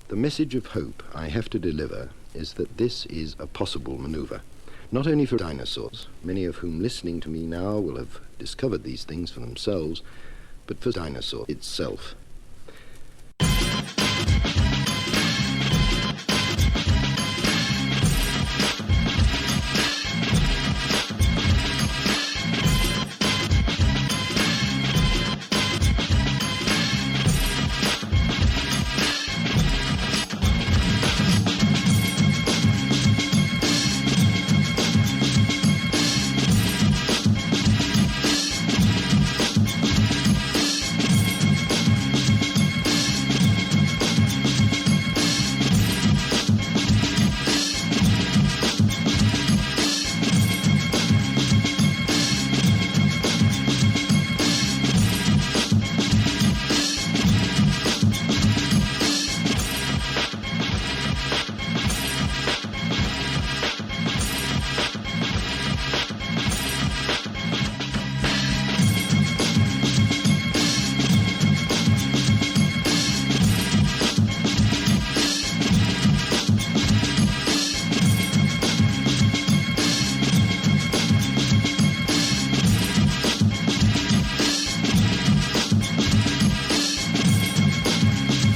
The message of hope I have to deliver is that this is a possible maneuver, not only for dinosaurs, many of whom listening to me now will have discovered these things for themselves, but for dinosaur itself.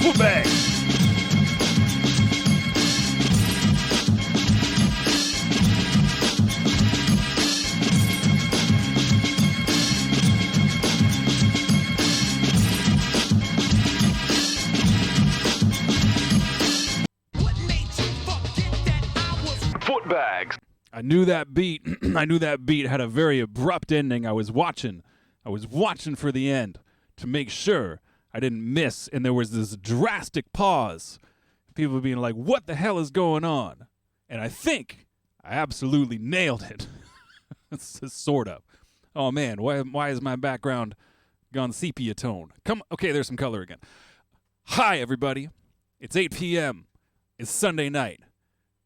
Footbags. Footbags. I knew that beat. I knew that beat had a very abrupt ending. I was watching for the end to make sure I didn't miss, and there was this drastic pause. People being like, what the hell is going on? And I think I absolutely nailed it. Sort of. Oh, man, why is my background gone sepia tone? Okay, there's some color again. Hi, everybody. It's 8 p.m. It's Sunday night.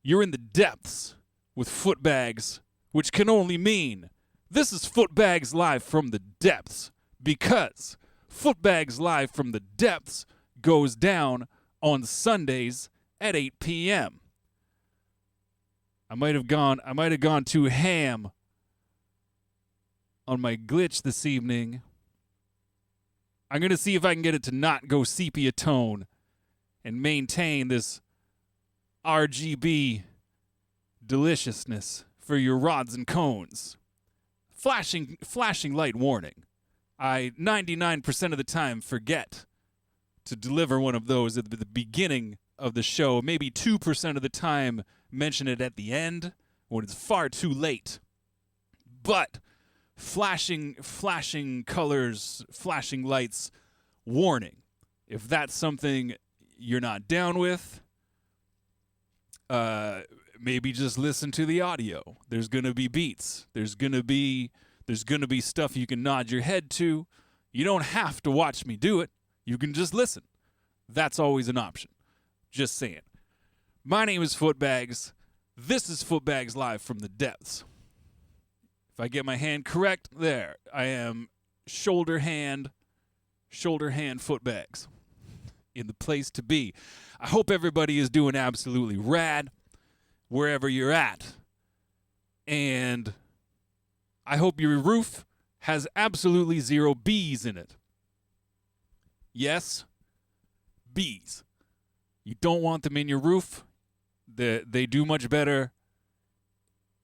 You're in the depths with Footbags, which can only mean this is Footbags live from the depths, because Footbags Live from the Depths goes down on Sundays at 8 p.m. I might have gone too ham on my glitch this evening. I'm going to see if I can get it to not go sepia tone and maintain this RGB deliciousness for your rods and cones. Flashing light warning. I 99% of the time forget to deliver one of those at the beginning of the show. Maybe 2% of the time mention it at the end when it's far too late. But flashing colors, flashing lights, warning. If that's something you're not down with, maybe just listen to the audio. There's going to be beats. There's going to be stuff you can nod your head to. You don't have to watch me do it. You can just listen. That's always an option. Just saying. My name is Footbags. This is Footbags Live from the Depths. If I get my hand correct, there. I am shoulder hand Footbags. In the place to be. I hope everybody is doing absolutely rad wherever you're at. And I hope your roof has absolutely 0 bees in it. Yes, bees. You don't want them in your roof. They do much better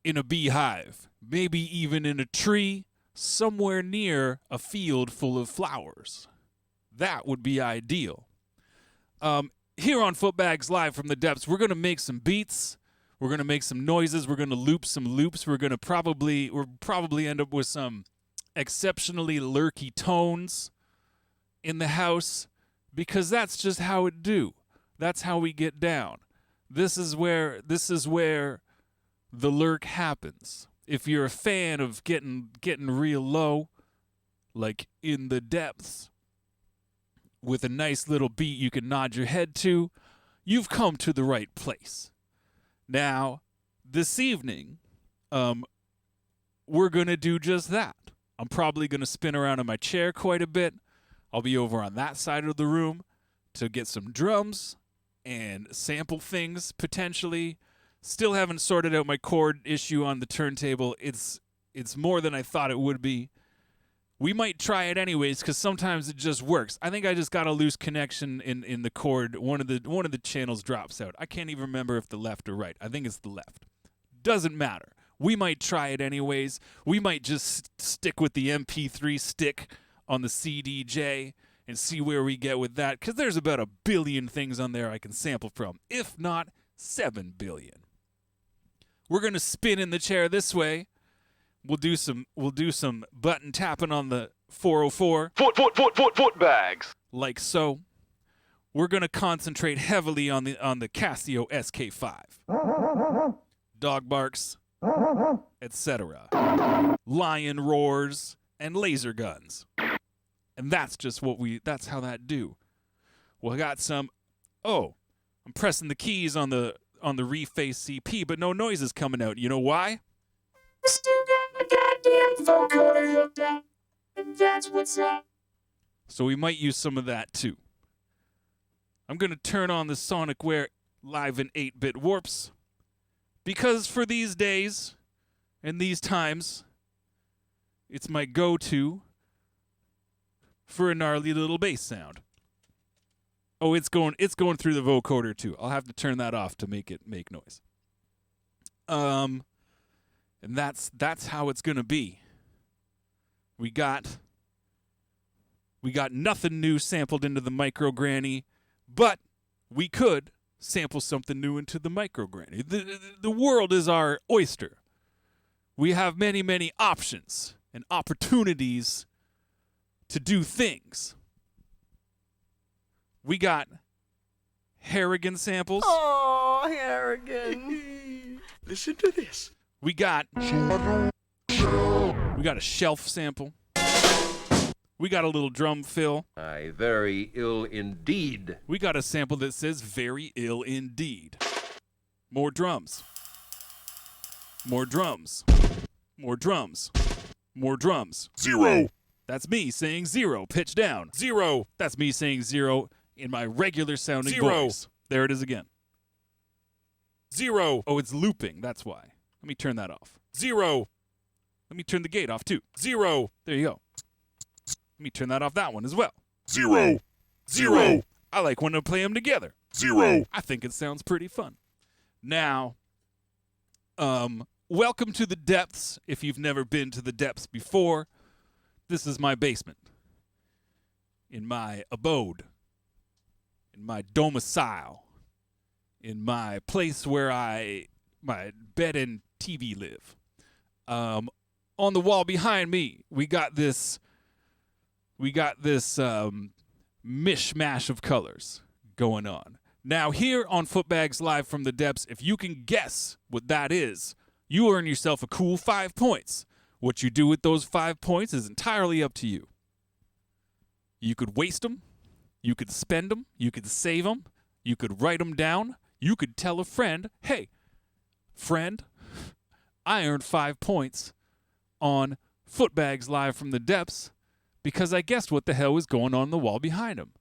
in a beehive. Maybe even in a tree somewhere near a field full of flowers. That would be ideal. Here on Footbags Live from the Depths, we're going to make some beats. We're going to make some noises. We're going to loop some loops. We'll probably end up with some exceptionally lurky tones in the house, because that's just how it do. That's how we get down. This is where the lurk happens. If you're a fan of getting real low, like in the depths, with a nice little beat you can nod your head to, you've come to the right place. Now, this evening, we're going to do just that. I'm probably going to spin around in my chair quite a bit. I'll be over on that side of the room to get some drums and sample things potentially. Still haven't sorted out my chord issue on the turntable. It's more than I thought it would be. We might try it anyways because sometimes it just works. I think I just got a loose connection in the chord. One of the channels drops out. I can't even remember if the left or right. I think it's the left. Doesn't matter. We might try it anyways. We might just stick with the MP3 stick on the CDJ and see where we get with that, because there's about 1 billion things on there I can sample from, if not 7 billion. We're gonna spin in the chair this way. We'll do some button tapping on the 404. Footbags. Like so. We're gonna concentrate heavily on the Casio SK5. Dog barks, etc. Lion roars and laser guns. And that's just that's how that do. Well, I got some. Oh, I'm pressing the keys on the reface CP, but no noise is coming out. You know why? Still got my goddamn vocoder hooked up, and that's what's up. So we might use some of that too. I'm going to turn on the Sonicware Live in 8-bit warps, because for these days and these times, it's my go-to for a gnarly little bass sound. Oh, it's going through the vocoder too. I'll have to turn that off to make it make noise. And that's how it's gonna be. We got nothing new sampled into the micro granny, but we could sample something new into the micro granny. The world is our oyster. We have many, many options and opportunities to do things. We got Harrigan samples. Oh, Harrigan. Listen to this. We got a shelf sample. We got a little drum fill. Aye, very ill indeed. We got a sample that says very ill indeed. More drums. More drums. More drums. More drums. 0. That's me saying 0, pitch down. 0. That's me saying 0 in my regular sounding 0. voice. There it is again. 0. Oh, it's looping. That's why. Let me turn that off. 0. Let me turn the gate off too. 0. There you go. Let me turn that off that one as well. 0. 0. I like when I play them together. 0. I think it sounds pretty fun. Now, welcome to the depths. If you've never been to the depths before, this is my basement. In my abode. In my domicile. In my place where my bed and TV live. On the wall behind me, we got this mishmash of colors going on. Now here on Footbags Live from the Depths, if you can guess what that is, you earn yourself a cool 5 points. What you do with those 5 points is entirely up to you. You could waste them, you could spend them, you could save them, you could write them down, you could tell a friend, hey, friend, I earned 5 points on Footbags Live from the Depths because I guessed what the hell was going on the wall behind him.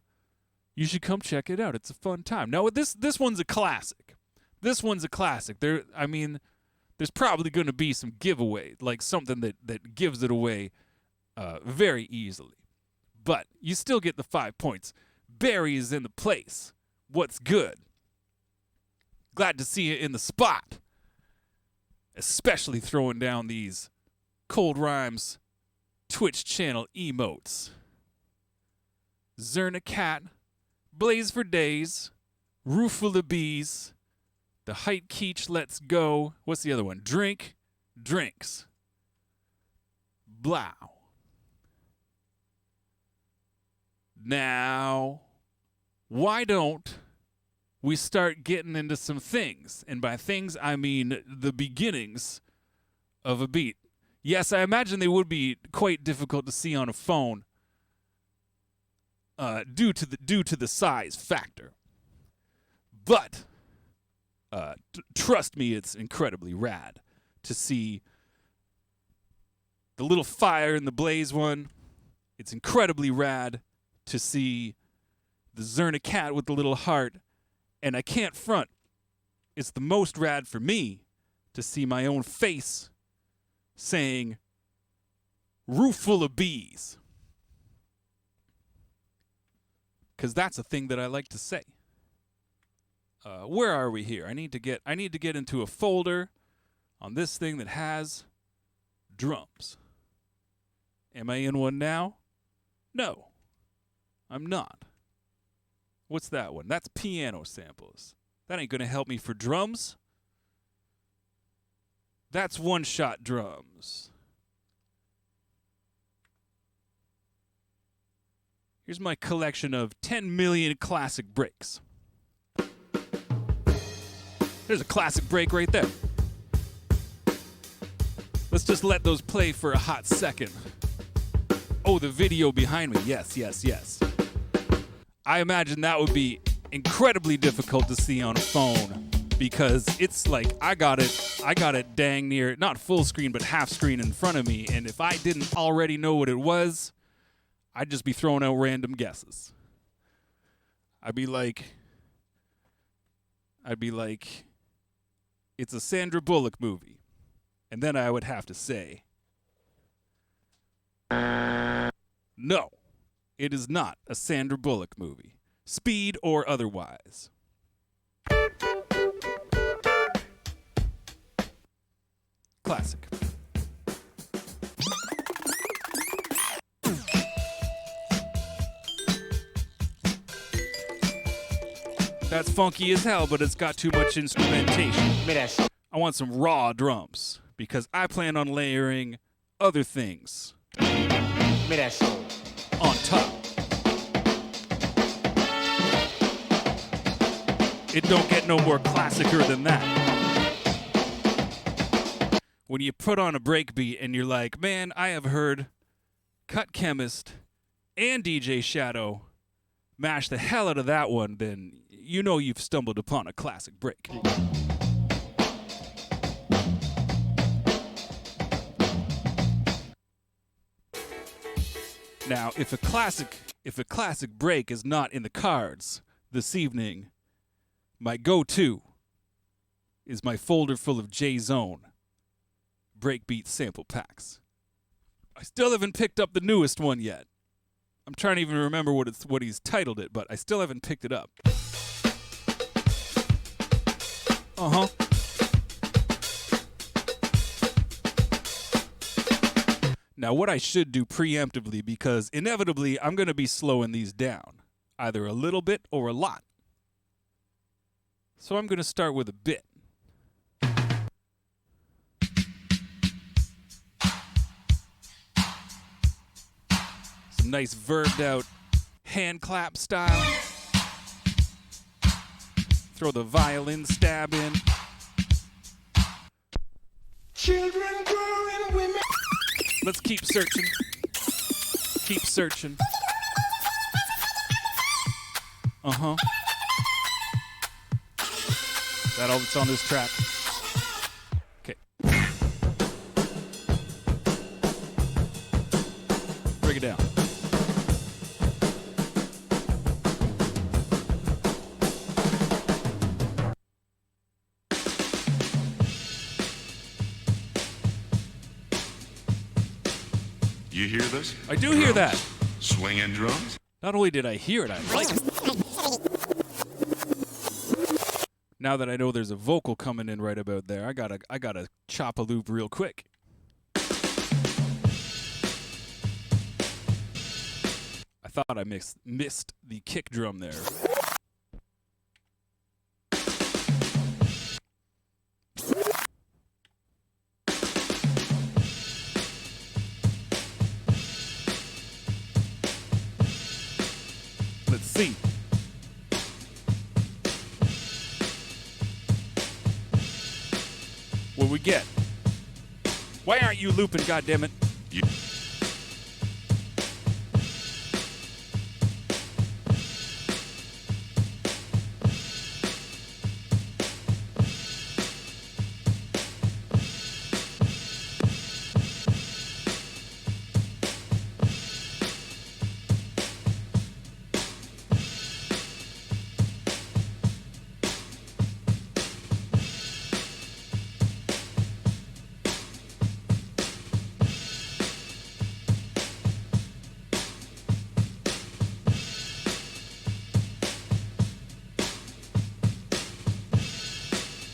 You should come check it out. It's a fun time. Now, this one's a classic. This one's a classic. There's probably going to be some giveaway, like something that gives it away very easily. But you still get the 5 points. Barry is in the place. What's good? Glad to see you in the spot. Especially throwing down these Cold Rhymes Twitch channel emotes. Zerna Cat, Blaze for Days, Roof Full of Bees, The Height Keech Let's Go. What's the other one? Drink, Drinks. Blow. Now, why don't we start getting into some things? And by things, I mean the beginnings of a beat. Yes, I imagine they would be quite difficult to see on a phone due to the size factor. But trust me, it's incredibly rad to see the little fire in the Blaze one. It's incredibly rad to see the Zerna Cat with the little heart And I can't front. It's the most rad for me to see my own face saying, roof full of bees. Because that's a thing that I like to say. Where are we here? I need to get into a folder on this thing that has drums. Am I in one now? No, I'm not. What's that one? That's piano samples. That ain't gonna help me for drums. That's one-shot drums. Here's my collection of 10 million classic breaks. There's a classic break right there. Let's just let those play for a hot second. Oh, the video behind me. Yes, yes, yes. I imagine that would be incredibly difficult to see on a phone because it's like I got it dang near, not full screen, but half screen in front of me. And if I didn't already know what it was, I'd just be throwing out random guesses. I'd be like, it's a Sandra Bullock movie. And then I would have to say, no, it is not a Sandra Bullock movie, Speed or otherwise. Classic. That's funky as hell, but it's got too much instrumentation. I want some raw drums because I plan on layering other things on top. It don't get no more classicer than that. When you put on a breakbeat and you're like, man, I have heard Cut Chemist and DJ Shadow mash the hell out of that one, then you know you've stumbled upon a classic break. Now, if a classic break is not in the cards this evening, my go-to is my folder full of J-Zone breakbeat sample packs. I still haven't picked up the newest one yet. I'm trying to even remember what he's titled it, but I still haven't picked it up. Uh-huh. Now, what I should do preemptively, because inevitably I'm going to be slowing these down, either a little bit or a lot. So I'm going to start with a bit. Some nice verbed out hand clap style. Throw the violin stab in. Children growing, women. Let's keep searching. Keep searching. Uh-huh. That all that's on this track? Okay. Break it down. You hear this? I do hear that. Swinging drums? Not only did I hear it, I like it. Now that I know there's a vocal coming in right about there, I gotta chop a loop real quick. I thought I missed the kick drum there. Let's see. What we get? Why aren't you looping, goddammit? You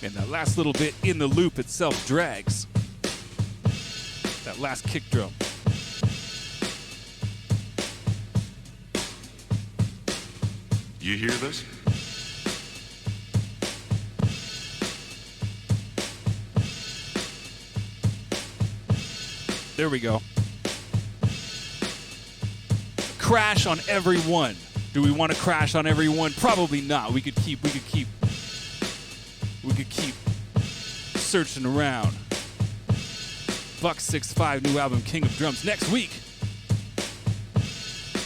And that last little bit in the loop itself drags. That last kick drum. You hear this? There we go. Crash on every one. Do we want to crash on every one? Probably not. We could keep searching around. Buck 6'5", new album, King of Drums, next week.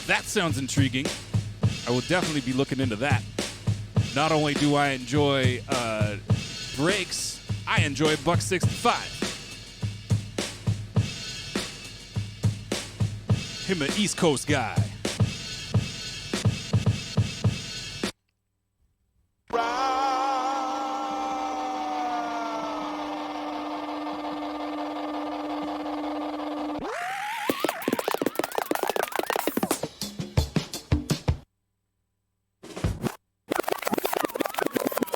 That sounds intriguing. I will definitely be looking into that. Not only do I enjoy breaks, I enjoy Buck 65. Him an East Coast guy.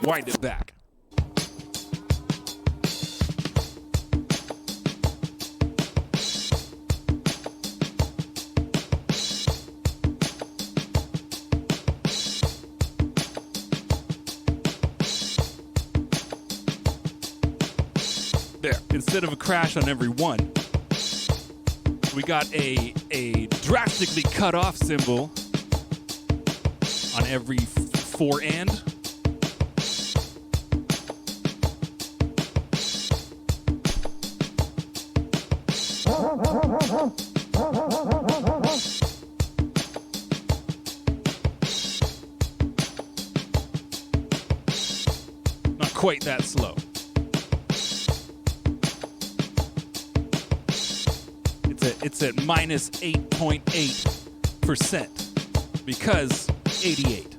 Wind it back. There, instead of a crash on every one, we got a drastically cut off symbol on every four and. Not quite that slow. It's at minus 8.8% because 88.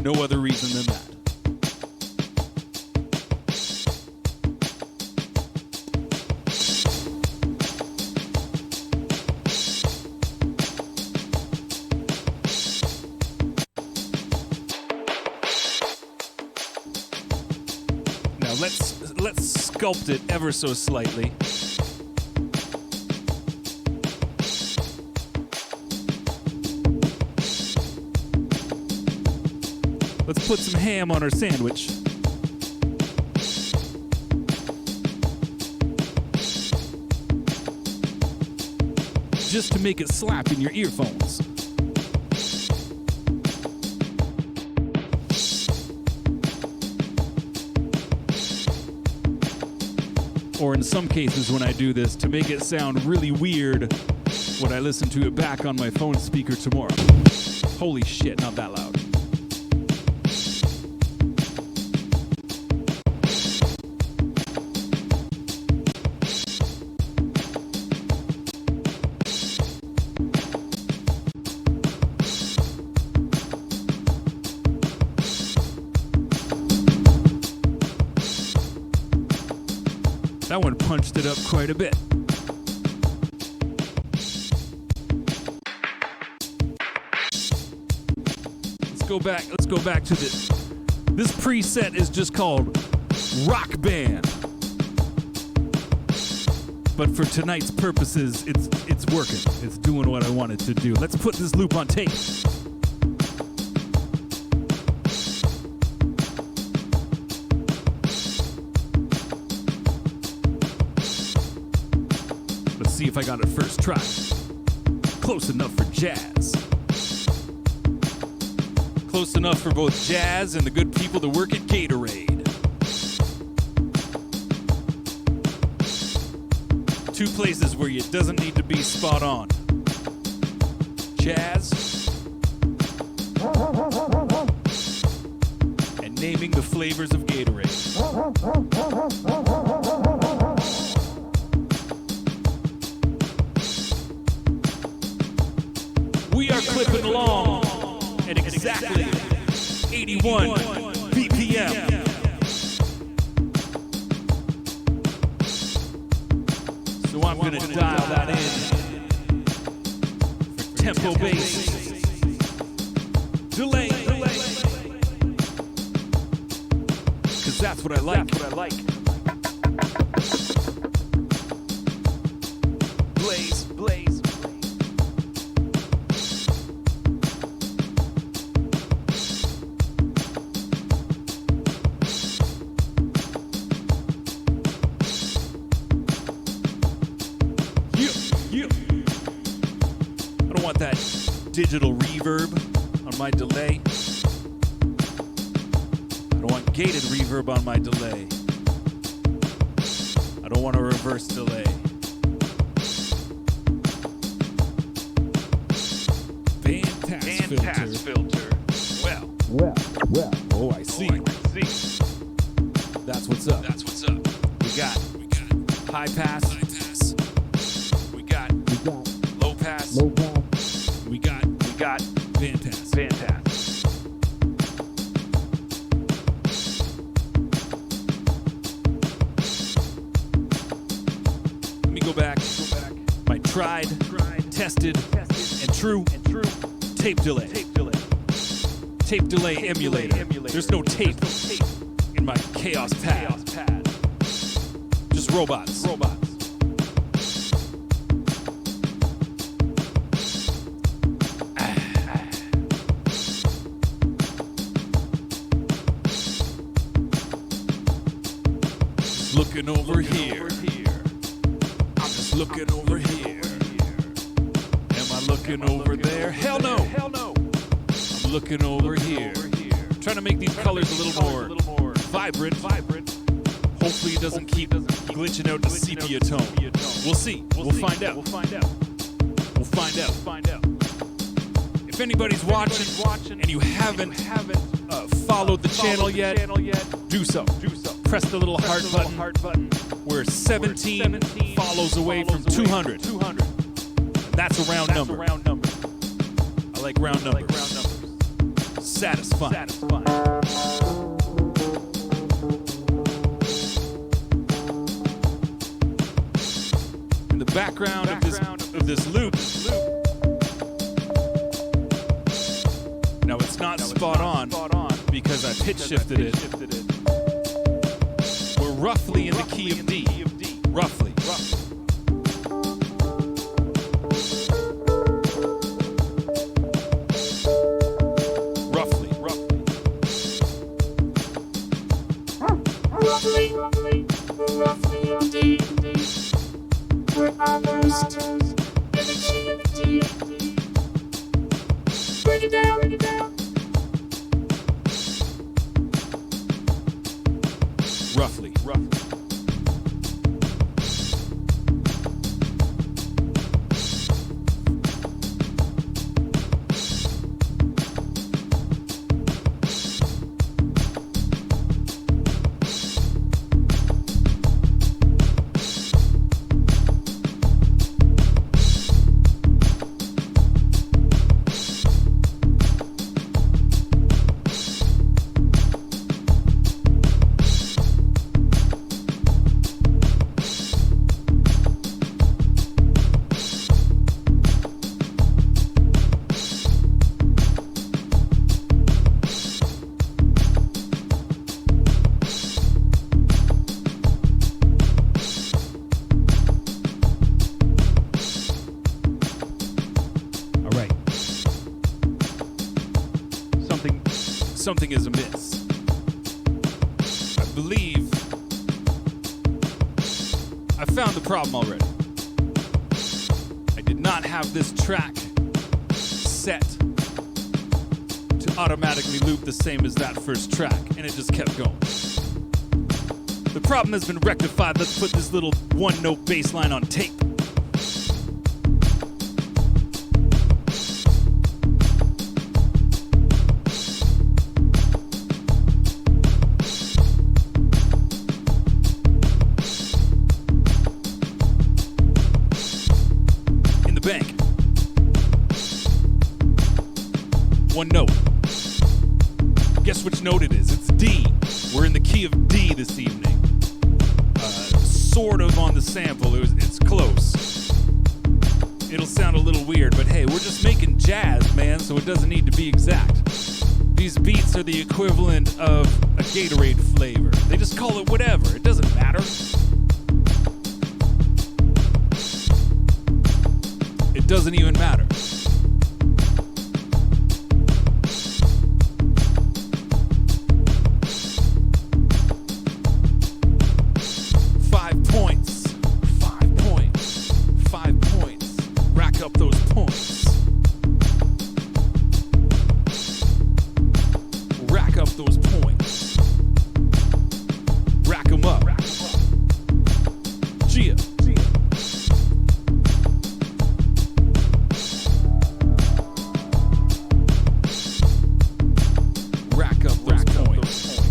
No other reason than that. Now let's sculpt it ever so slightly. Let's put some ham on our sandwich. Just to make it slap in your earphones. Or in some cases when I do this, to make it sound really weird when I listen to it back on my phone speaker tomorrow. Holy shit, not that loud. That one punched it up quite a bit. Let's go back to this. This preset is just called Rock Band. But for tonight's purposes, it's working. It's doing what I want it to do. Let's put this loop on tape. Let's see if I got it first try. Close enough for jazz. Close enough for both jazz and the good people that work at Gatorade. Two places where it doesn't need to be spot on. Jazz and naming the flavors of Gatorade. We are clipping along at exactly 81 BPM. So I'm going to dial that in for tempo bass. Delay. 'Cause that's what I like. Blaze, blaze. Yeah. I don't want that digital reverb on my delay. I don't want gated reverb on my delay. I don't want a reverse delay. Bandpass filter. Well. Oh, I see. That's what's up. We got high pass. We got low pass. We got bandpass. Let me go back. My tried, tested, and true tape delay. Tape delay emulator. There's no tape in my chaos pad. Just robots. Just looking over here. I'm just looking over here. Am I looking over there? Hell no. I'm looking over here. Trying to make these colors a little more vibrant. Hopefully it doesn't keep glitching out the sepia tone. We'll see. We'll find out. If anybody's watching and you haven't followed the channel yet, do so. Press the little heart button. We're 17 follows away from 200. And that's a round number. I like round numbers. Satisfying. In the background of this loop. Now it's not spot on because I pitch shifted it. We're roughly in the key of D. Roughly. Roughly on D. We're almost in the key of D. Break it down. Roughly. Something is amiss. I believe I found the problem already. I did not have this track set to automatically loop the same as that first track, and it just kept going. The problem has been rectified. Let's put this little one-note bass line on tape. One note. Guess which note it is? It's D. We're in the key of D this evening. Sort of on the sample. It's close. It'll sound a little weird, but hey, we're just making jazz, man, so it doesn't need to be exact. These beats are the equivalent of a Gatorade flavor. They just call it whatever. It doesn't matter. It doesn't even matter. Rack up those points. Rack up those points. Rack them up. Gia. Rack up those points.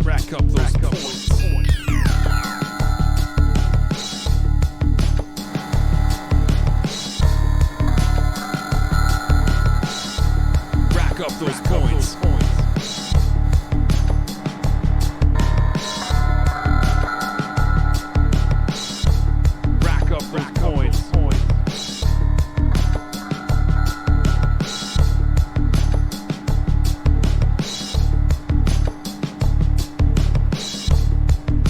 Rack up those points. Rack up those points. Rack up those points.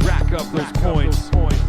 Rack up those points. Rack up those points.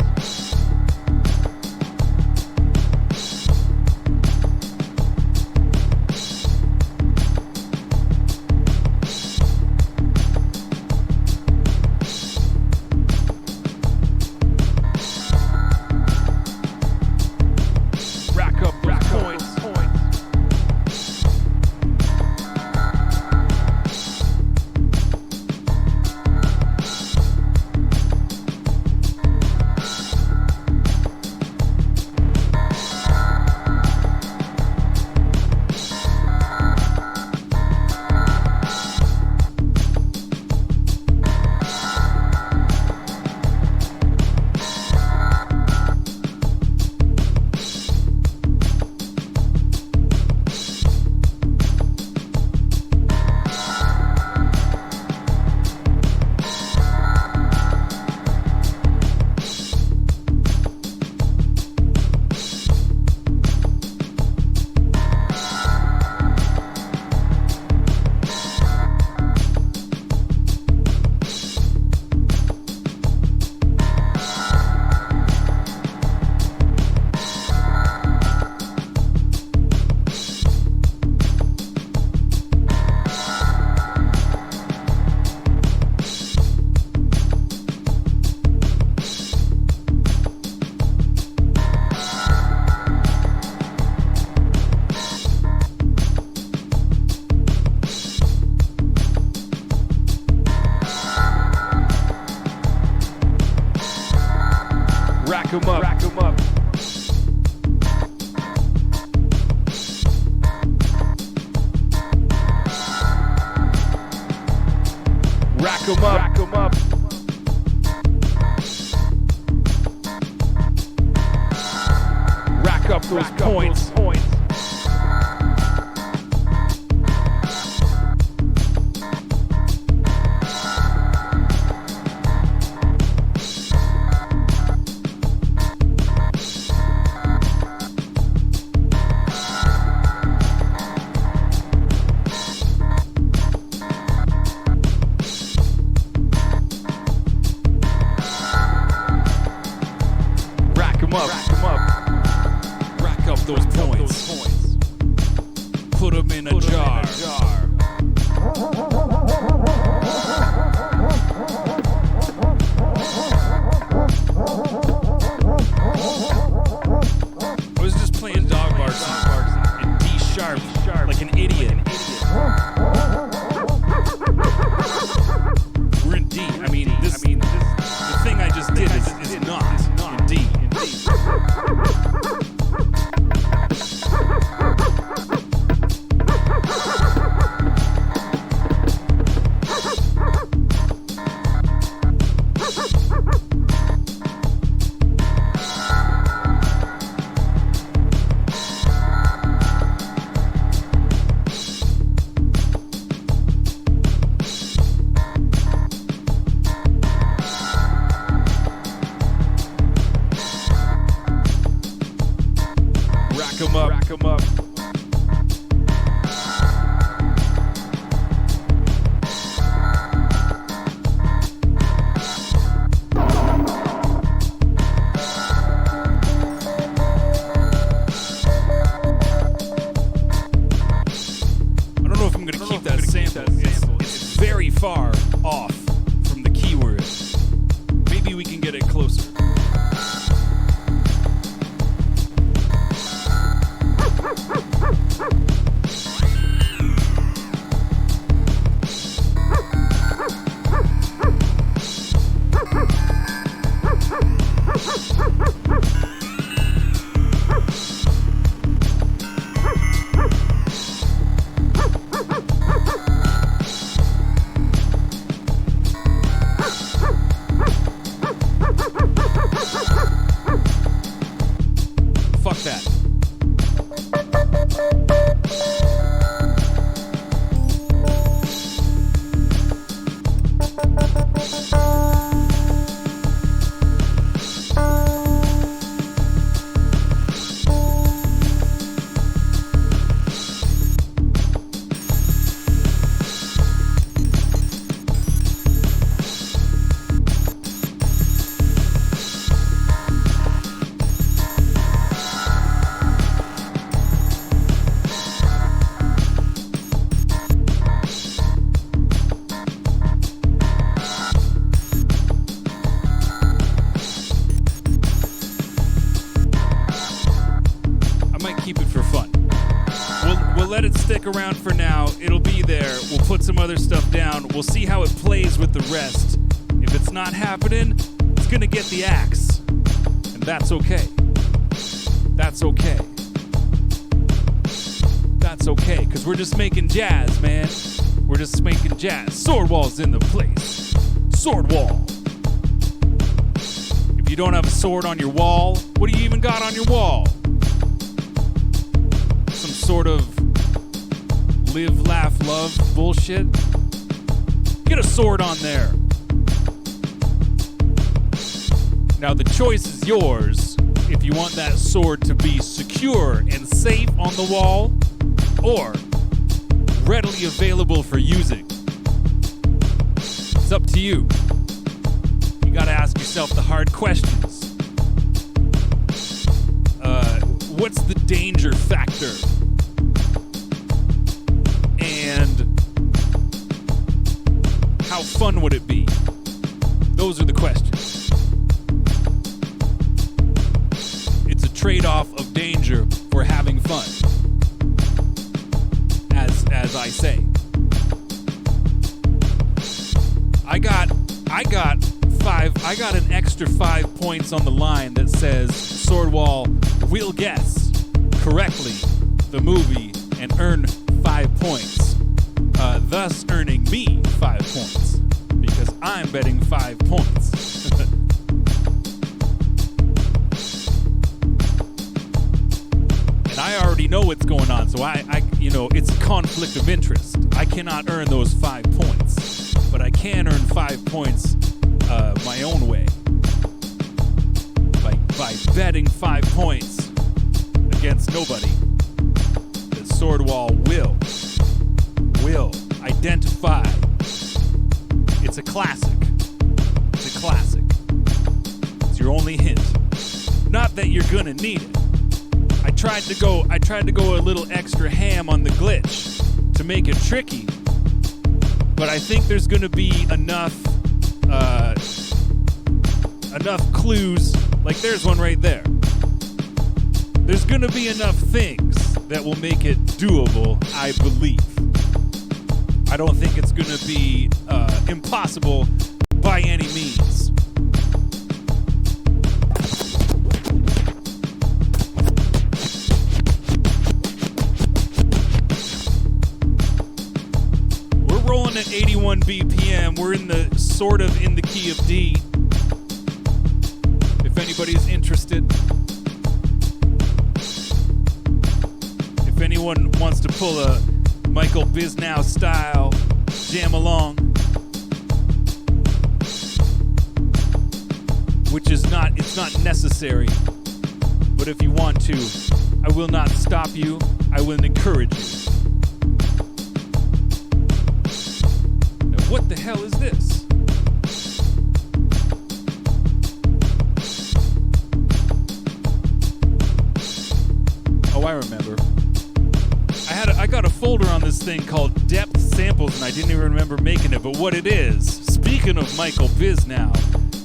Rack 'em up. Rack 'em up. Rack 'em up. Rack 'em up. Rack up those points. Rack up those points. Put them in a jar. I was just playing dog barks in D sharp like an idiot. We're in D. I mean, the thing I just did is not in D. them up. I don't know if I'm going to keep that sample. It's very far off from the keyword. Maybe we can get it closer. Fuck that. Keep it for fun. We'll let it stick around for now. It'll be there. We'll put some other stuff down. We'll see how it plays with the rest. If it's not happening, it's gonna get the axe. And that's okay. That's okay. That's okay, because we're just making jazz, man. We're just making jazz. Sword wall's in the place. Sword wall. If you don't have a sword on your wall, what do you even got on your wall? Some sort of live, laugh, love bullshit. Get a sword on there. Now the choice is yours if you want that sword to be secure and safe on the wall or readily available for using. It's up to you. You gotta ask yourself the hard questions. What's the danger factor? And how fun would it be? Those are the questions. It's a trade-off of danger for having fun, as I say. I got an extra 5 points on the line that says Swordwall will guess correctly the movie and earn 5 points, thus earning me 5 points because I'm betting 5 points. And I already know what's going on, so I it's a conflict of interest. I cannot earn those 5 points, but I can earn 5 points my own way by betting 5 points against nobody. The Swordwall will identify. It's a classic. It's a classic. It's your only hint. Not that you're gonna need it. I tried to go a little extra ham on the glitch to make it tricky, but I think there's gonna be enough clues. Like there's one right there. There's gonna be enough things that will make it doable, I believe. I don't think it's gonna be impossible by any means. We're rolling at 81 BPM. We're in the key of D. If anybody's interested. If anyone wants to pull a Michael Bisnow style jam along, which is it's not necessary. But if you want to, I will not stop you. I will encourage you. Now, what the hell is this? Oh, I remember. I got a folder on this thing called Depth Samples, and I didn't even remember making it. But what it is, speaking of Michael Bisnow,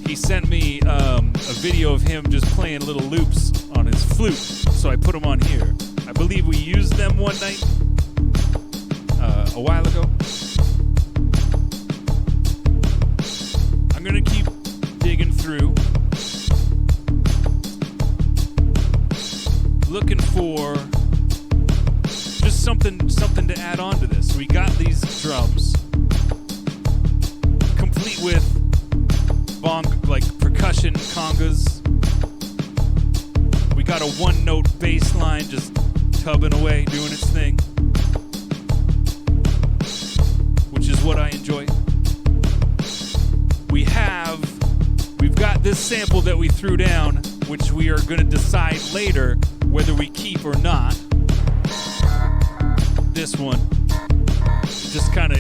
he sent me a video of him just playing little loops on his flute, so I put them on here. I believe we used them one night a while ago. I'm gonna keep digging through, looking for just something to add on to this. We got these drums, complete with like percussion congas. We got a one-note bass line just tubbing away, doing its thing, which is what I enjoy. We've got this sample that we threw down, which we are going to decide later whether we keep or not. This one, it just kind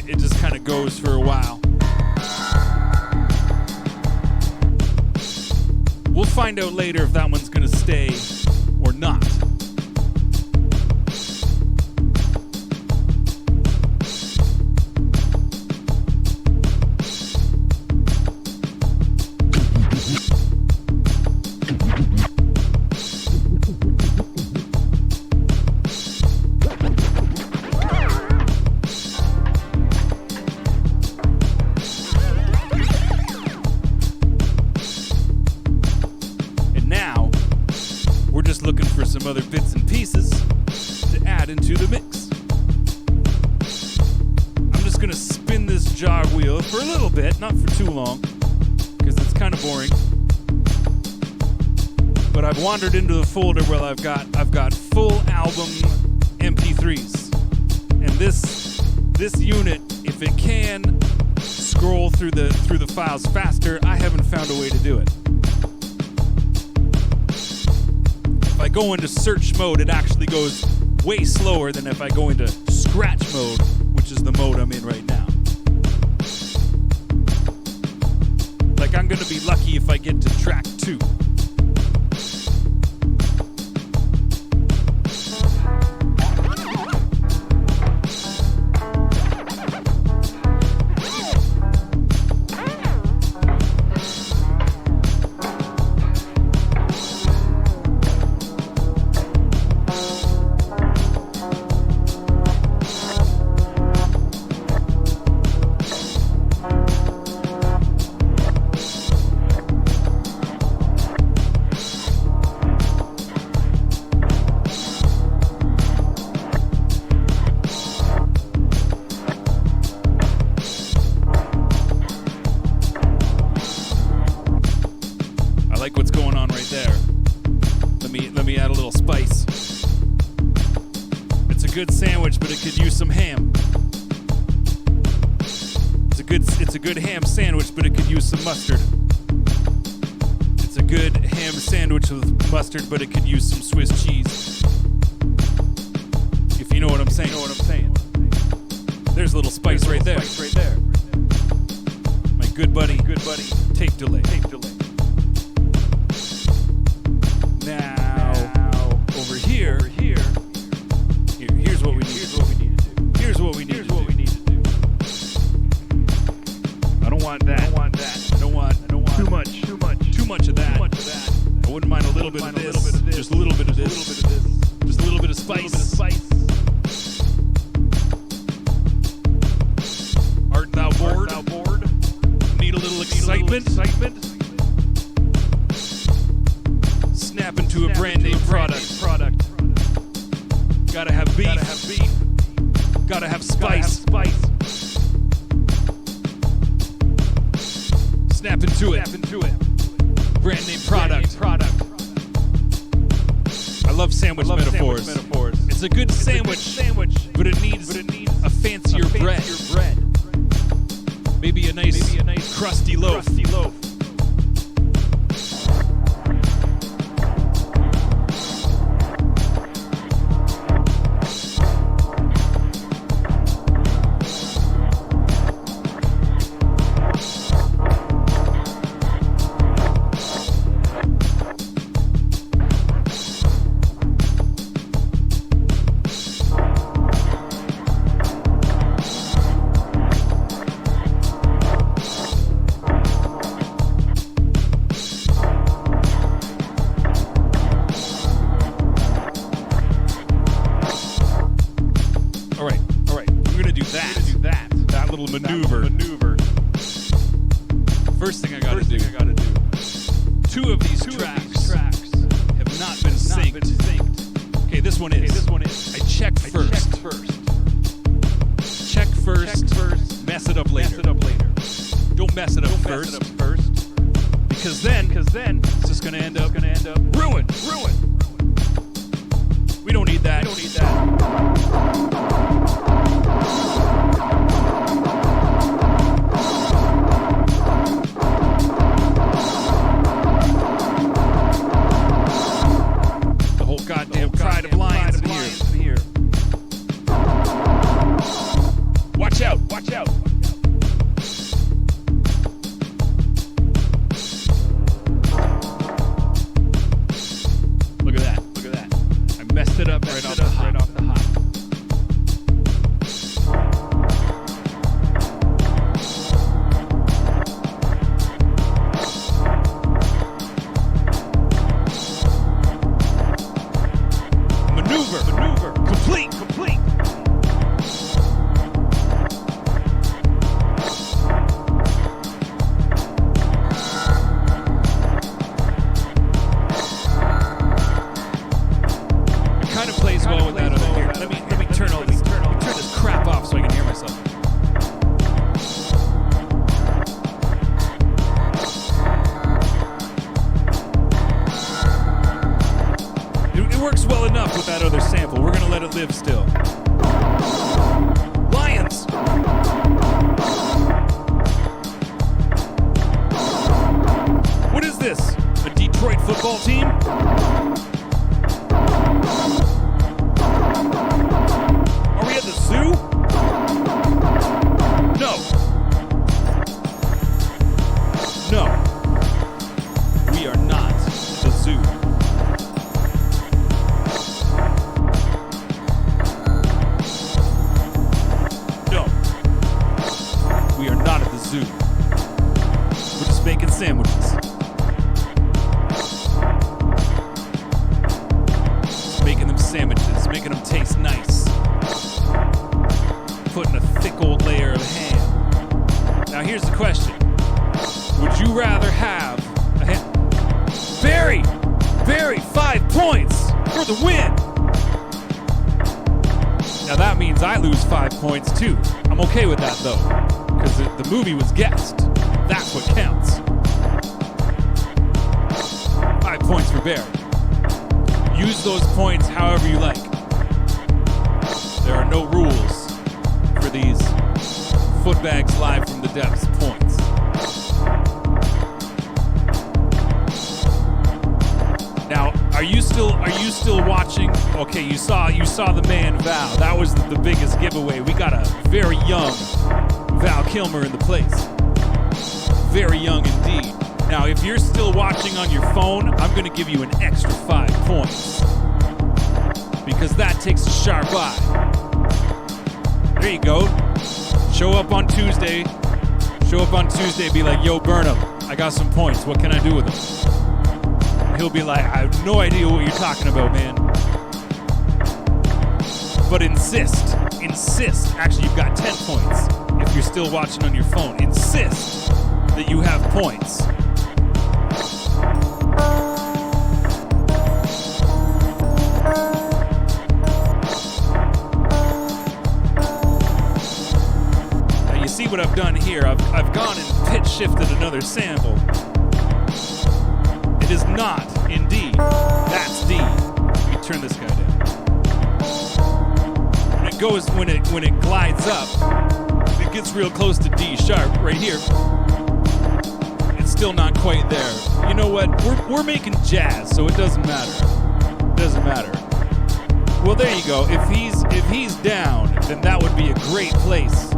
of goes for a while. We'll find out later if that one's gonna stay or not. Other bits and pieces to add into the mix. I'm just gonna spin this jog wheel for a little bit, not for too long, because it's kind of boring. But I've wandered into the folder where I've got full album MP3s, and this unit, if it can scroll through the files faster, I haven't found a way to do it. If I go into search mode, it actually goes way slower than if I go into scratch mode, which is the mode I'm in right now. Like, I'm gonna be lucky if I get to track 2. Good sandwich, but it could use some ham. It's a good ham sandwich, but it could use some mustard. It's a good ham sandwich with mustard, but it could use some Swiss cheese. If you know what I'm saying. There's a little spice right there. My good buddy, tape delay. Now over here. Here's what we need to do. Here's what we need to do. I don't want that. I don't want too much of that. I wouldn't mind a little bit of this. Just a little bit of this. Just a little bit of spice. Art thou bored? Need a little excitement? Snap into a brand name product. Gotta have beef. Gotta have spice. Snap into it. Brand name product. I love sandwich metaphors. It's a good sandwich, but it needs a fancier bread. Maybe a nice crusty loaf. Two of these tracks have not been synced. Okay, this one is. I check first. Check first. Mess it up later. Don't mess it up first. Because then it's just gonna end up ruined. We don't need that. The whole goddamn pride of lions in here. Watch out. Look at that. I messed it up right off the hop. Maneuver. Complete. Kind of plays well with that over here. Let me turn this crap off so I can hear myself. It works well enough with that other sample. We're gonna let it live still. Lions! What is this? A Detroit football team? Are we at the zoo? No. We are not at the zoo. No. We are not at the zoo. We're just making sandwiches. Making them sandwiches, making them taste nice. Putting a thick old layer of ham. Now here's the question. Would you rather have a ham? Barry, 5 points for the win. Now that means I lose 5 points too. I'm okay with that though, because the movie was guessed. That's what counts. 5 points for Barry. Use those points however you like. There are no rules for these Footbags Live from the Depths points. Now, are you still watching? Okay, you saw the man Val. That was the biggest giveaway. We got a very young Val Kilmer in the place. Very young indeed. Now, if you're still watching on your phone, I'm going to give you an extra 5 points. Because that takes a sharp eye. There you go. Show up on Tuesday, be like, yo, Burnham, I got some points. What can I do with them? He'll be like, I have no idea what you're talking about, man. But insist. Actually, you've got 10 points if you're still watching on your phone. Insist that you have points. See what I've done here. I've gone and pitch shifted another sample. It is not indeed. That's D. Let me turn this guy down. When it glides up, it gets real close to D sharp right here. It's still not quite there. You know what? We're making jazz, so it doesn't matter. Well, there you go. If he's down, then that would be a great place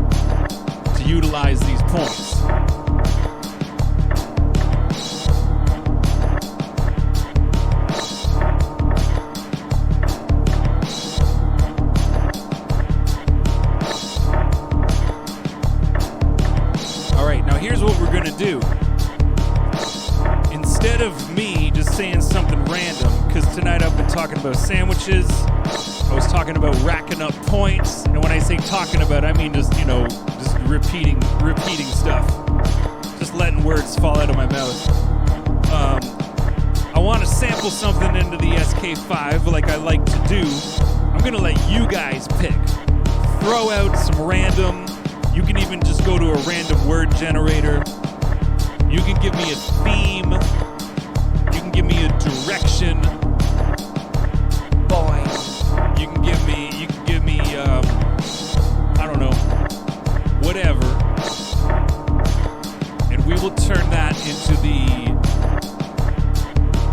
to utilize these points. All right, now here's what we're gonna do. Instead of me just saying something random, because tonight I've been talking about sandwiches, I was talking about racking up points, and when I say talking about, I mean just repeating stuff. Just letting words fall out of my mouth. sample something into the SK5 like I like to do, I'm going to let you guys pick. Throw out some random. You can even just go to a random word generator. You can give me a theme. You can give me a direction. Boy. You can give me, I don't know, whatever. And we will turn that into the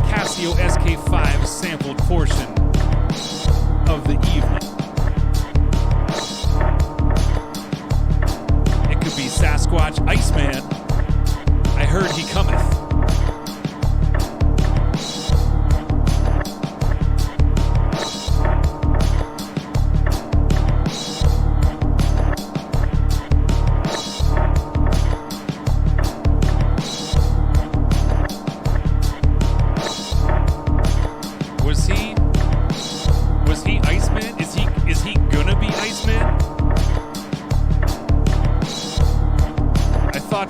Casio SK5 sampled portion of the evening. It could be Sasquatch Iceman. I heard he cometh. Was he Iceman? Is he gonna be Iceman? I thought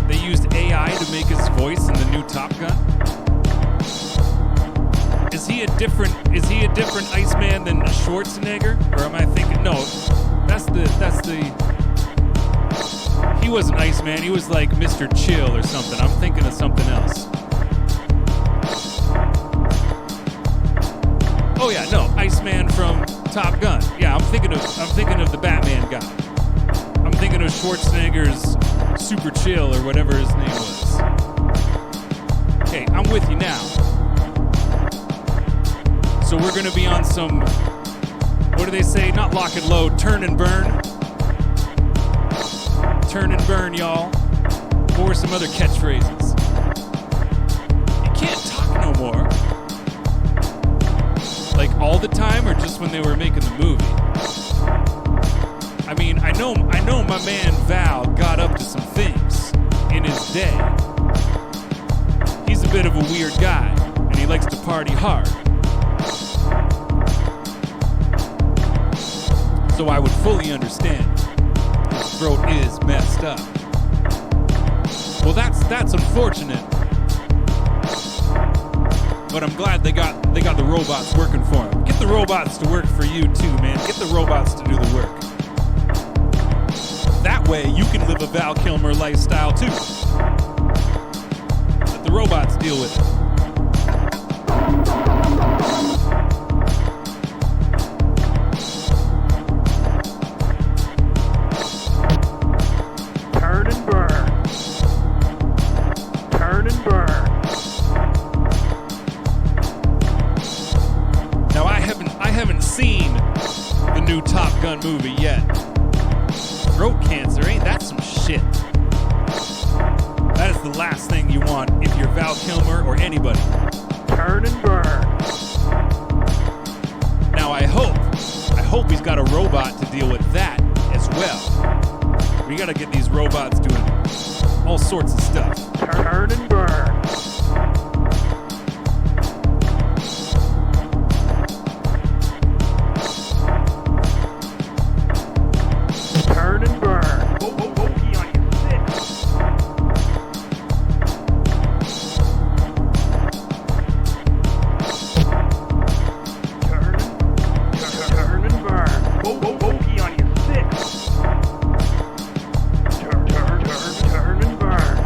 they used AI to make his voice in the new Top Gun. Is he a different Iceman than Schwarzenegger? Or am I thinking, no, that's the, he wasn't Iceman, he was like Mr. Chill or something. I'm thinking of something else. Oh yeah, no, Iceman from Top Gun. Yeah, I'm thinking of the Batman guy. I'm thinking of Schwarzenegger's Super Chill or whatever his name was. Okay, I'm with you now. So we're gonna be on some, what do they say? Not lock and load, turn and burn. Turn and burn, y'all. Or some other catchphrases. You can't talk no more. Like all the time or just when they were making the movie? I mean, I know my man Val got up to some things in his day. He's a bit of a weird guy, and he likes to party hard. So I would fully understand. His throat is messed up. Well, that's unfortunate. But I'm glad they got the robots working for him. Get the robots to work for you too, man. Get the robots to do the work. That way you can live a Val Kilmer lifestyle too. Let the robots deal with it. Turn and burn. Turn and burn. Now I haven't seen the new Top Gun movie yet. Throat cancer, ain't that some shit? That is the last thing you want if you're Val Kilmer or anybody. Turn and burn. Now I hope he's got a robot to deal with that as well. We gotta get these robots doing all sorts of stuff. Turn and burn. Turn and burn. Bogey on your six. Turn and burn. Bogey on your six. Turn and burn.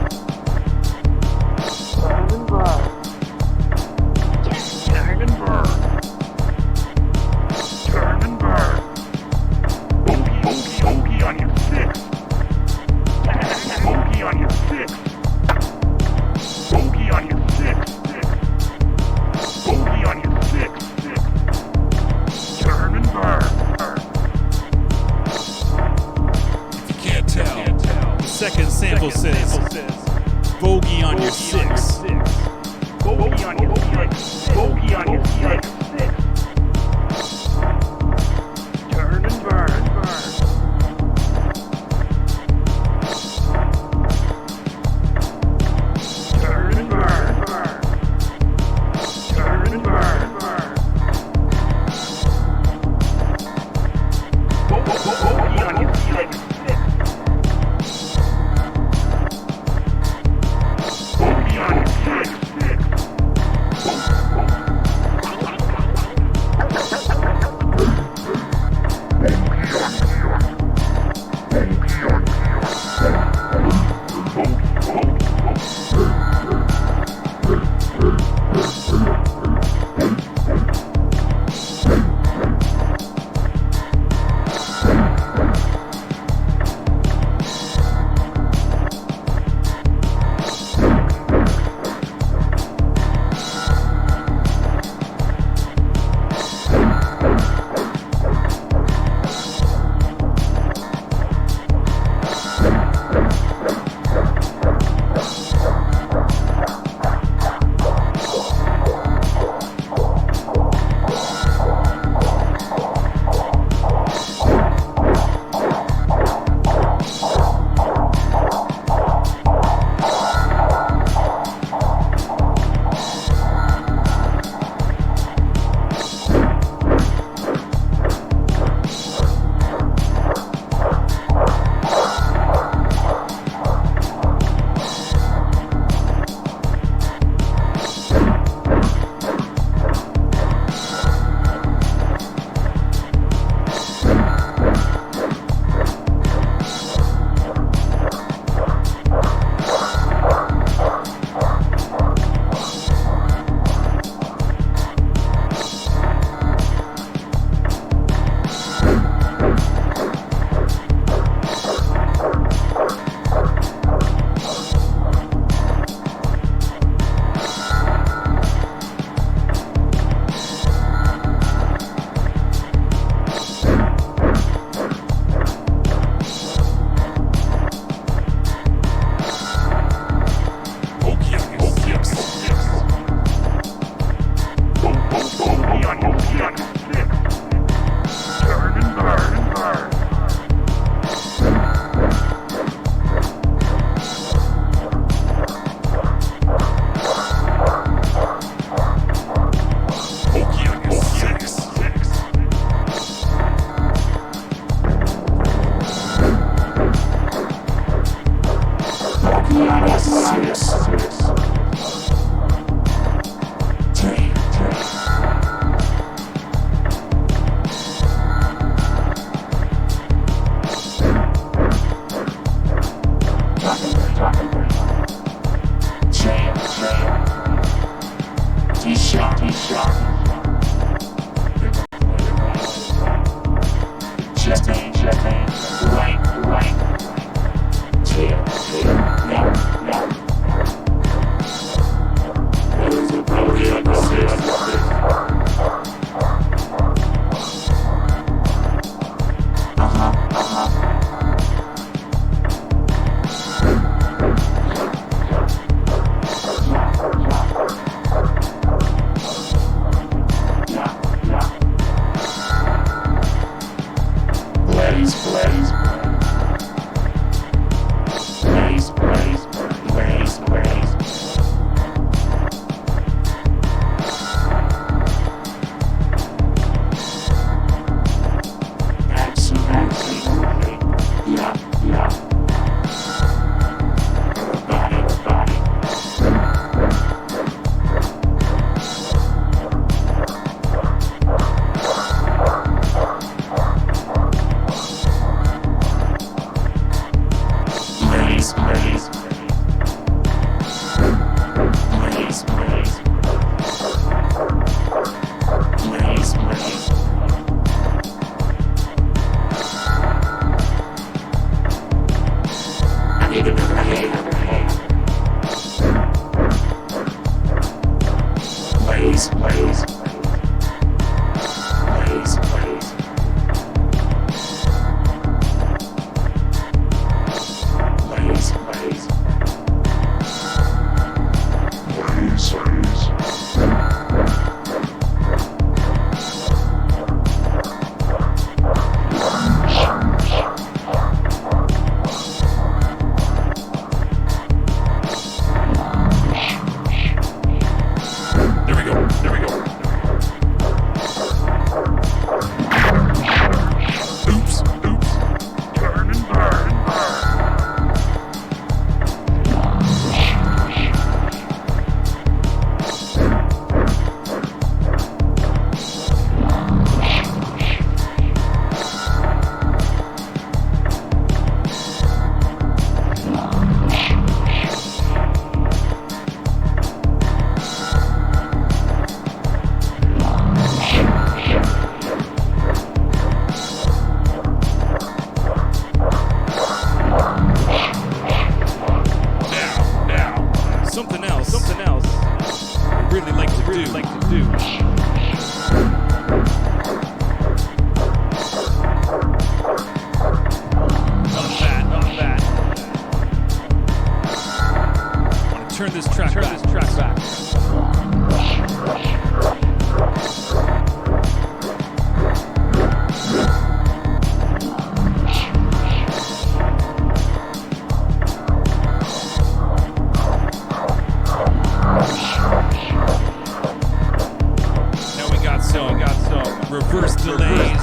some reverse delays,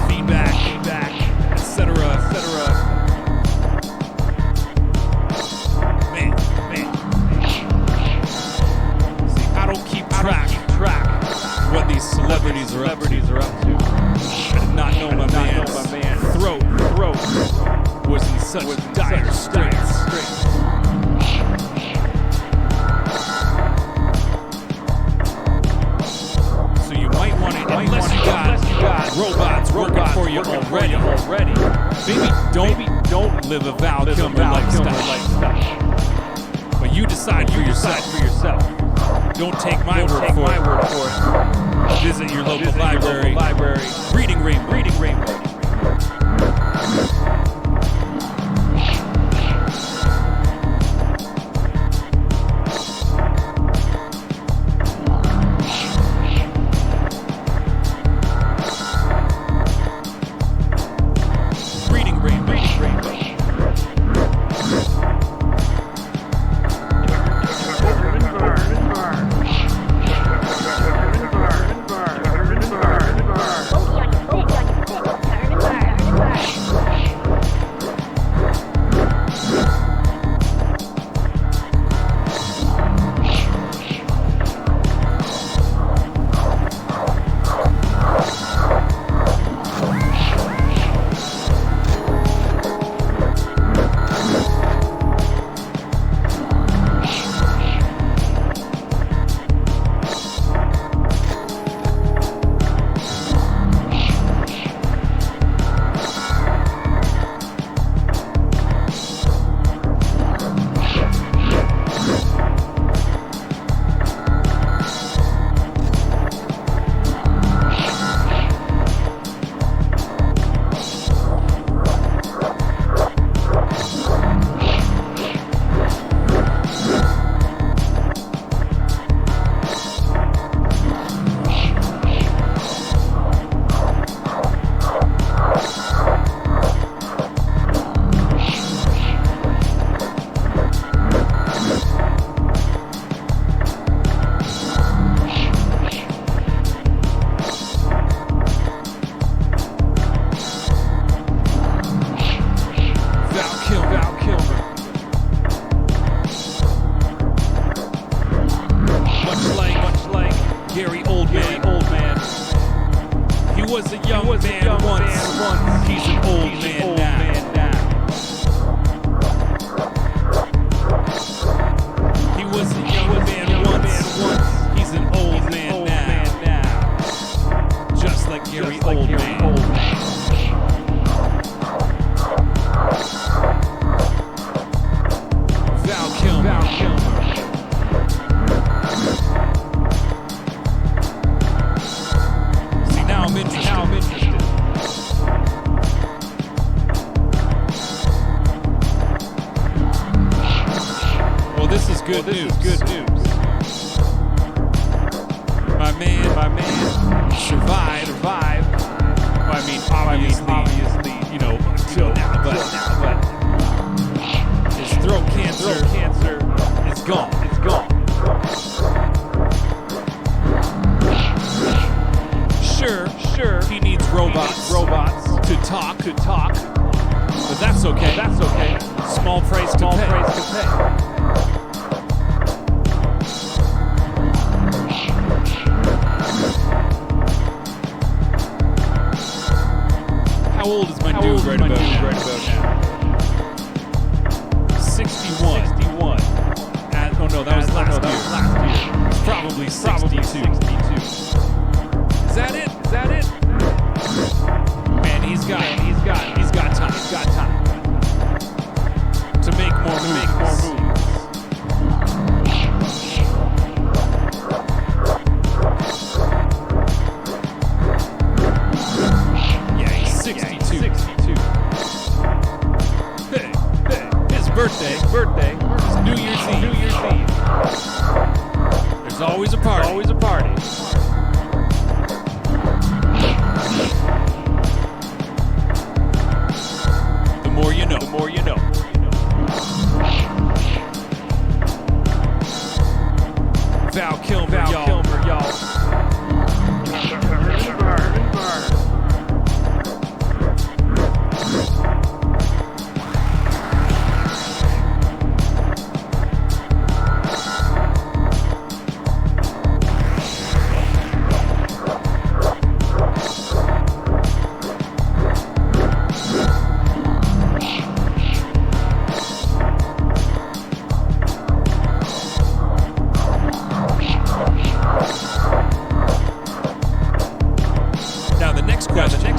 feedback, etc. Man. See, I don't keep track what these celebrities are up to. I did not know my man's throat was in such dire straits. So you might want to, unless you got robots working for you already. Maybe don't live a Val Kilmer lifestyle. But you decide for yourself. Don't take my word for it. Visit your local library. Reading Rainbow. Good news. My man survived. Well, I mean, obviously, until now, but his throat cancer is gone. Sure, he needs robots to talk, but that's okay. Small price to pay. How old is my dude right about now? 61. Oh no, that was last year. It's probably 62. Is that it? Man, he's got time to make more moves. Yeah, he's 62. Hey, his birthday. It's New Year's Eve. There's always a party. The more you know. Val Kilmer, y'all.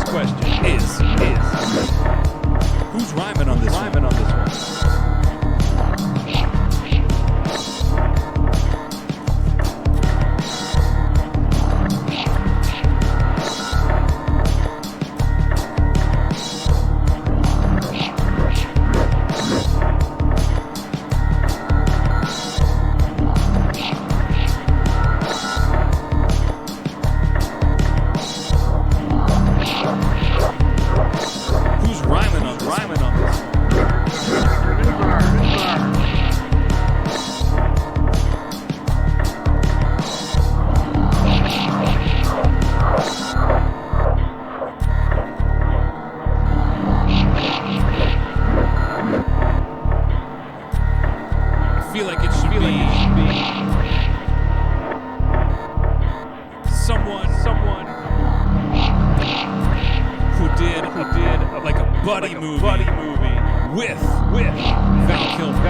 question is who's rhyming on this one? I feel like it should be someone who did like a buddy movie with Val Kilmer.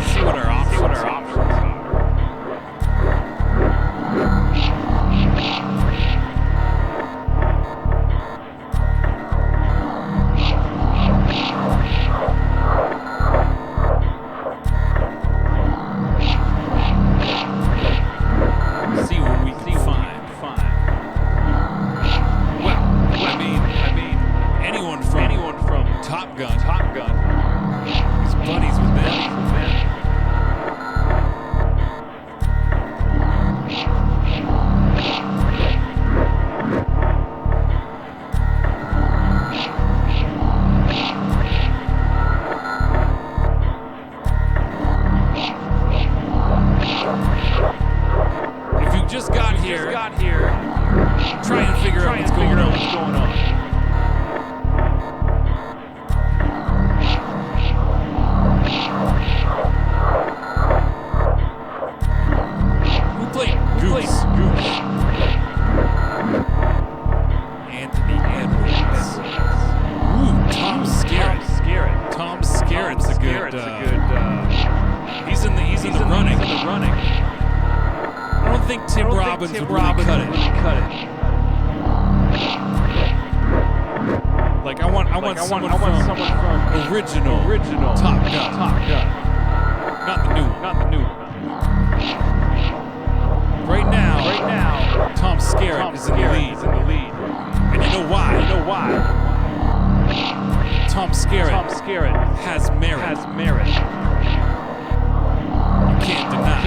See what our options are. See what we can find. Well, I mean, anyone from Top Gun. He's buddies with them. If you just got here, try and figure out what's going on. Who played Goose? Anthony Edwards. Ooh, Tom Skerritt. Tom Skerritt's a good. He's in the running. I don't think Tim Robbins would really cut it. Like I want someone from original Top Gun. Not the new one. Right now, Tom Skerritt is in the lead. And you know why? Tom Skerritt has merit. You can't deny.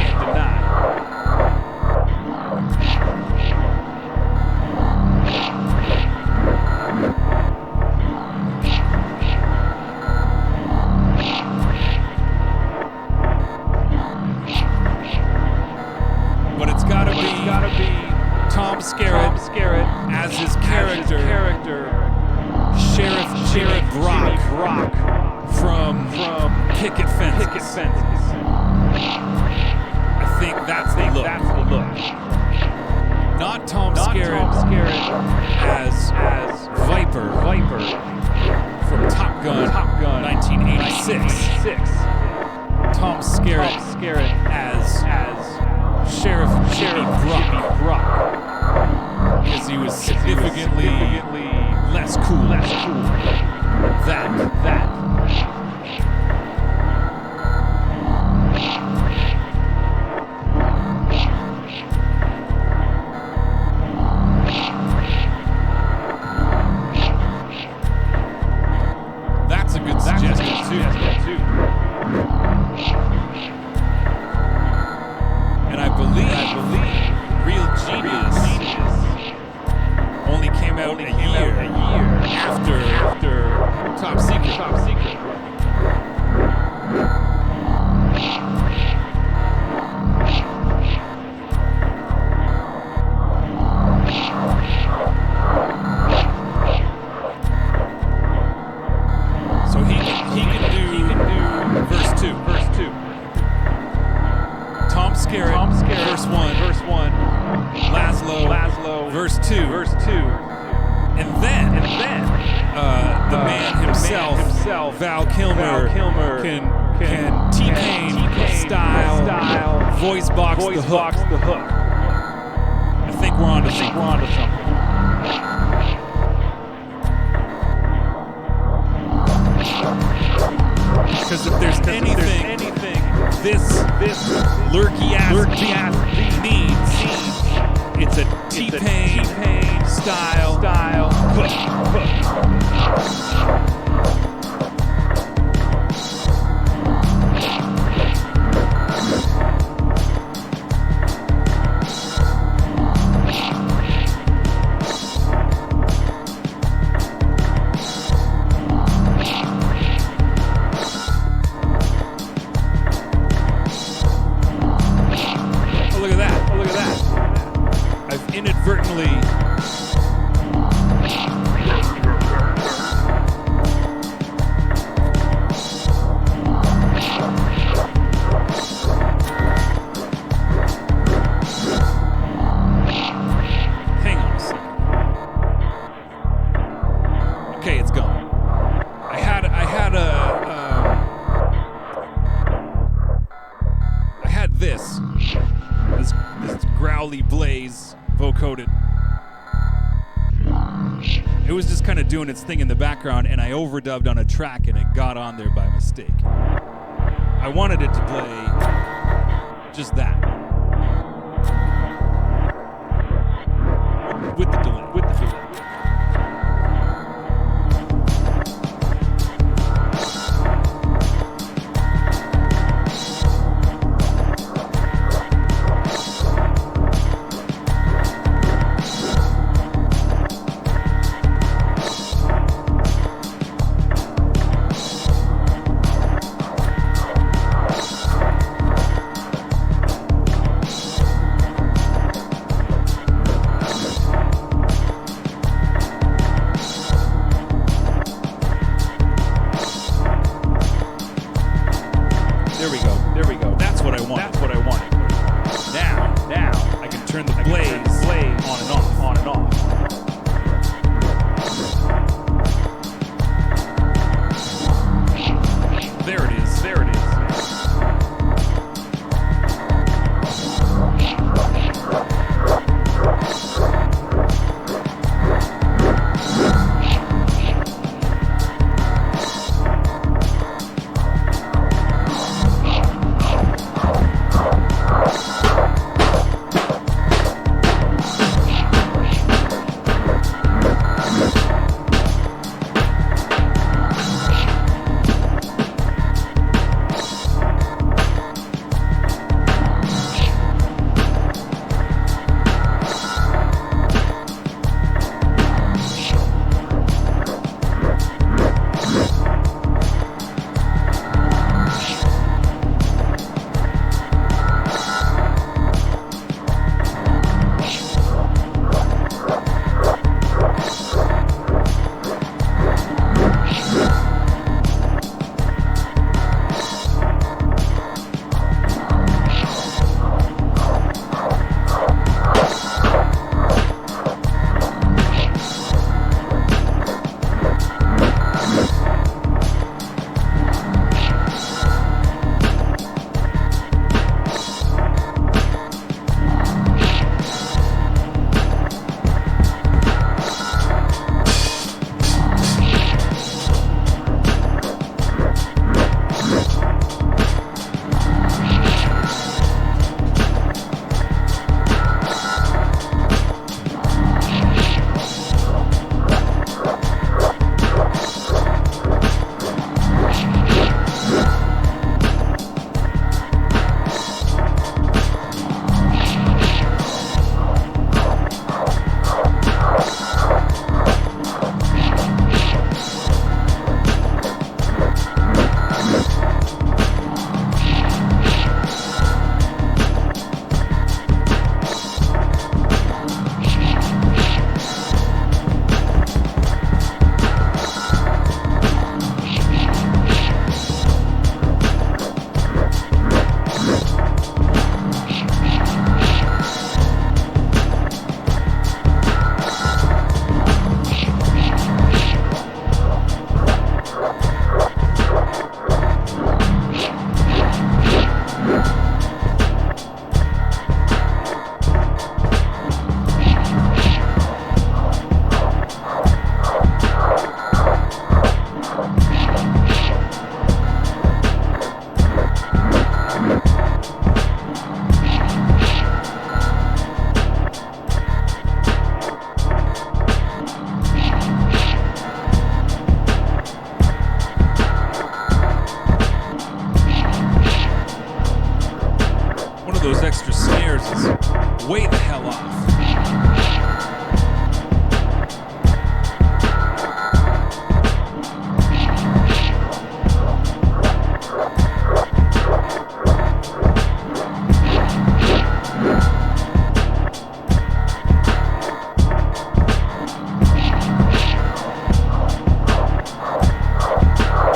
But it's gotta be Tom Skerritt as his character, Sheriff Jimmy Brock from Picket Fences. I think that's the look. Not Tom Skerritt as Viper from Top Gun 1986. Tom Skerritt as Sheriff Jimmy Brock, because he was significantly less cool. That. That's a good suggestion too. And I believe Real Genius only came out a year after Top Secret. So he can do Val Kilmer can T-Pain style voice box the hook. I think we're onto something. Because if there's anything this lurky ass beat needs, it's a T-Pain style hook. Look at that. I've inadvertently hang on a second. Okay, it's gone. I had this growly blaze vocoded. It was just kind of doing its thing in the background, and I overdubbed on a track, and it got on there by mistake. I wanted it to play just that. With the delay.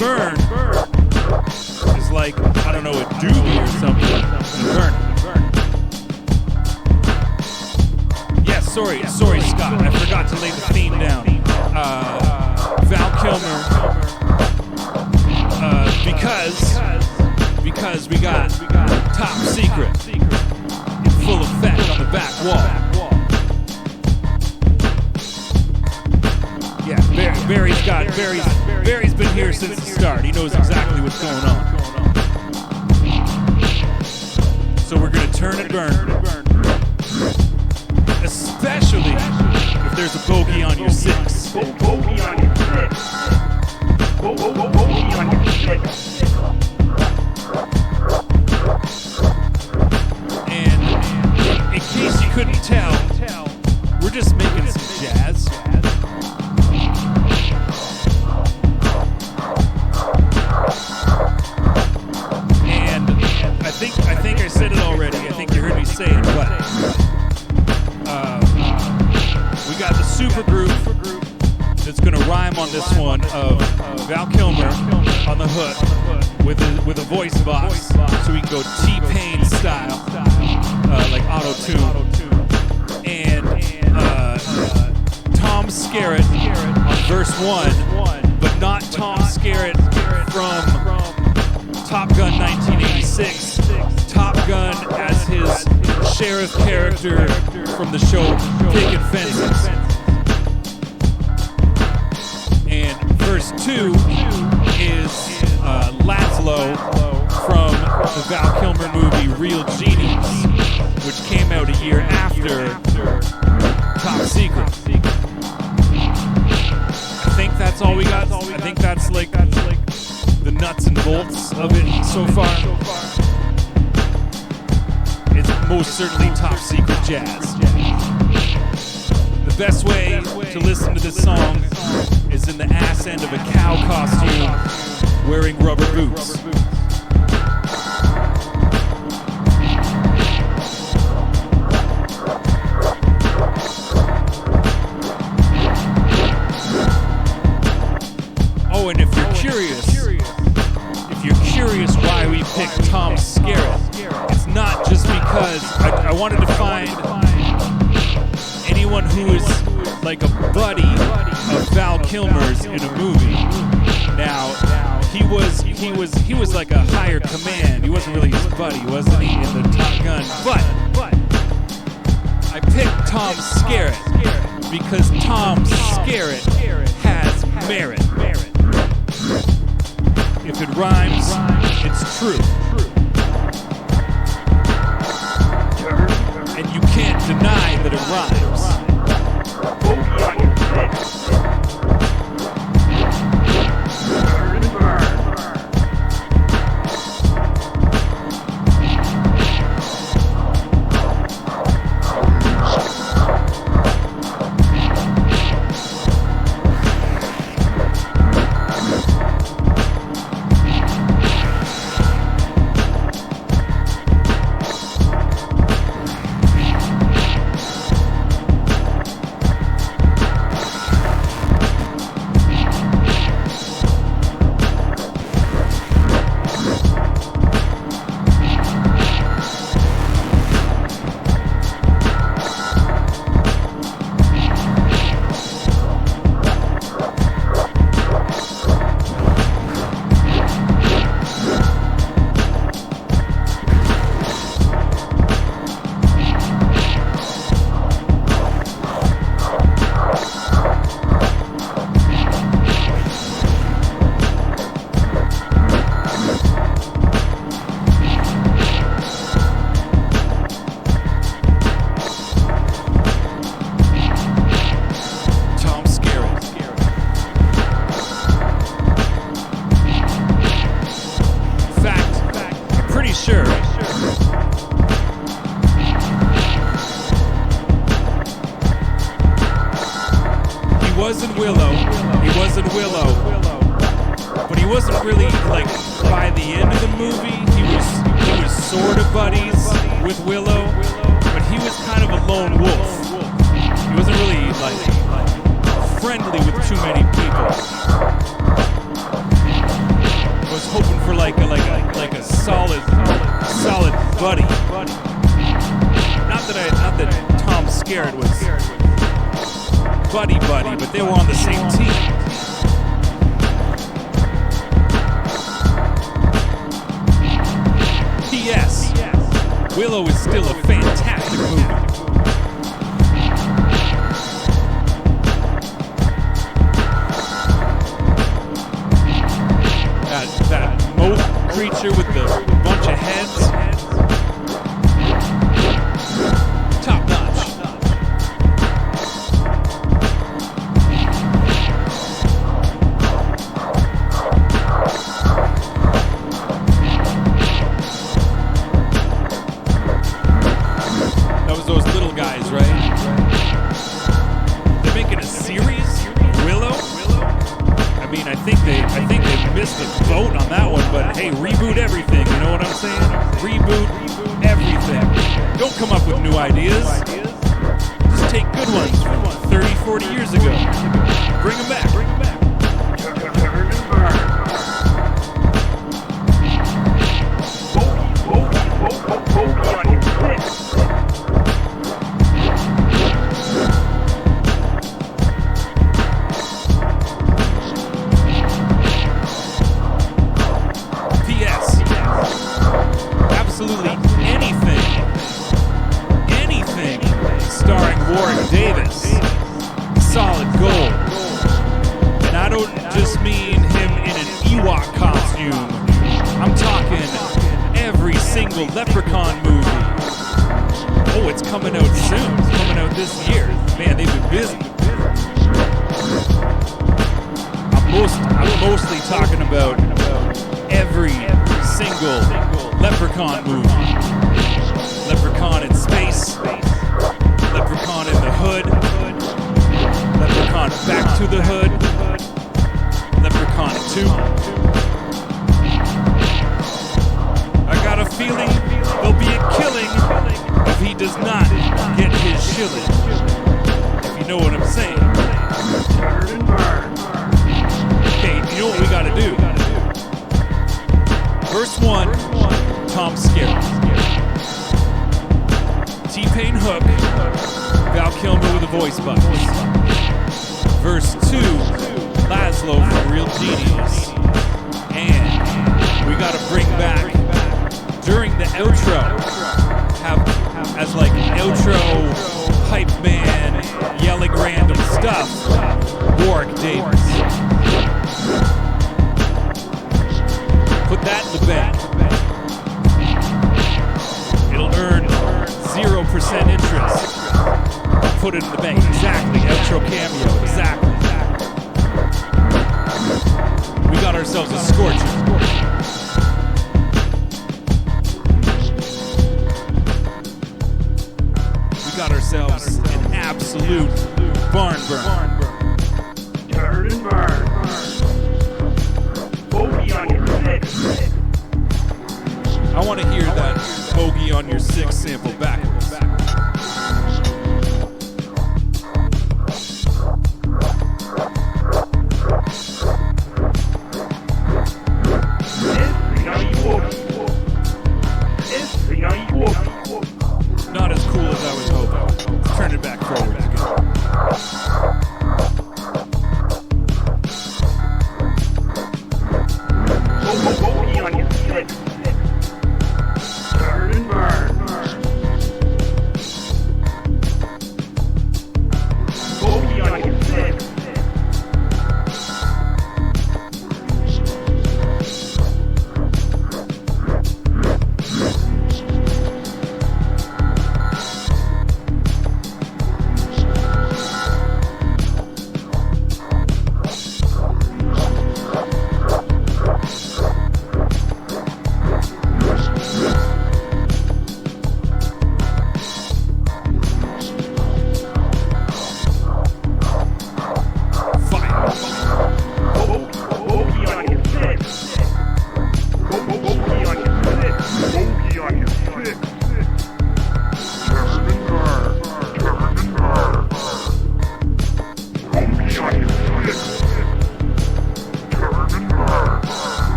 burn is like, I don't know, a doobie or something. Burn. Yeah, sorry, Scott. I forgot to lay the theme down. Val Kilmer. Because we got Top Secret in full effect on the back wall. Yeah, Barry's been here since the start. He knows exactly what's going on. So we're gonna turn and burn. Especially if there's a bogey on your six. Bogey on your six. Bogey on your six. And in case you couldn't tell, we're just making some jazz. And I think I said it already. I think you heard me say it, but we got the super group that's gonna rhyme on this one of Val Kilmer on the hook with a voice box, so we can go T-Pain style, like auto-tune. And Tom Skerritt on verse 1, but not Tom Skerritt from Top Gun 1986. Top Gun as his sheriff character from the show Picket Fences. And verse 2 is Laszlo from the Val Kilmer movie Real Genius, which came out a year after Top Secret. I think that's all we got. I think that's like the nuts and bolts of it so far. It's most certainly Top Secret jazz. The best way to listen to this song is in the ass end of a cow costume wearing rubber boots. Oh, and if you're curious why we picked Tom Skerritt, it's not just because I wanted to find anyone who is like a buddy of Val Kilmer's in a movie. Now, he was like a higher command. He wasn't really his buddy, wasn't he, in the Top Gun? But I picked Tom Skerritt because Tom Skerritt has merit. If it rhymes, it's true. And you can't deny that it rhymes. Bogey on your six. Burn and burn. wasn't Willow. He wasn't Willow. But he wasn't really, like, by the end of the movie, he was sort of buddies with Willow, but he was kind of a lone wolf. He wasn't really, like, friendly with too many people. hoping for like a solid buddy. Not that Tom Skerritt was buddy, but they were on the same team. P.S. Willow is still a fantastic movie. That moat creature with the bunch of heads. Top notch. That was those little guys, right? They're making a series? Willow? I mean, I think they missed the boat on that one, but hey, reboot everything, you know what I'm saying? Reboot everything. Don't come up with new ideas. Just take good ones from 30, 40 years ago. Bring them back. Absolutely anything starring Warwick Davis, solid gold. And I don't just mean him in an Ewok costume. I'm talking every single Leprechaun movie. Oh, it's coming out soon. It's coming out this year. Man, they've been busy. I'm mostly talking about every single Leprechaun movie. Leprechaun in space, Leprechaun in the hood, Leprechaun back to the hood, Leprechaun 2. I got a feeling there'll be a killing if he does not get his shilling. If you know what I'm saying. Okay, you know what we gotta do? Verse 1, Tom Skerritt. T-Pain hook, Val Kilmer with a voice box. Verse 2, Laszlo from Real Genius. And we gotta bring back, during the outro, have as like outro hype man yelling random stuff, Warwick Davis. Put that in the bank. It'll earn 0% interest. Put it in the bank. Exactly. Outro cameo. Exactly. We got ourselves a scorcher. We got ourselves an absolute barn burn. Turn and burn. Bogey on your six. I want to hear that Bogey on your 6 sample backwards.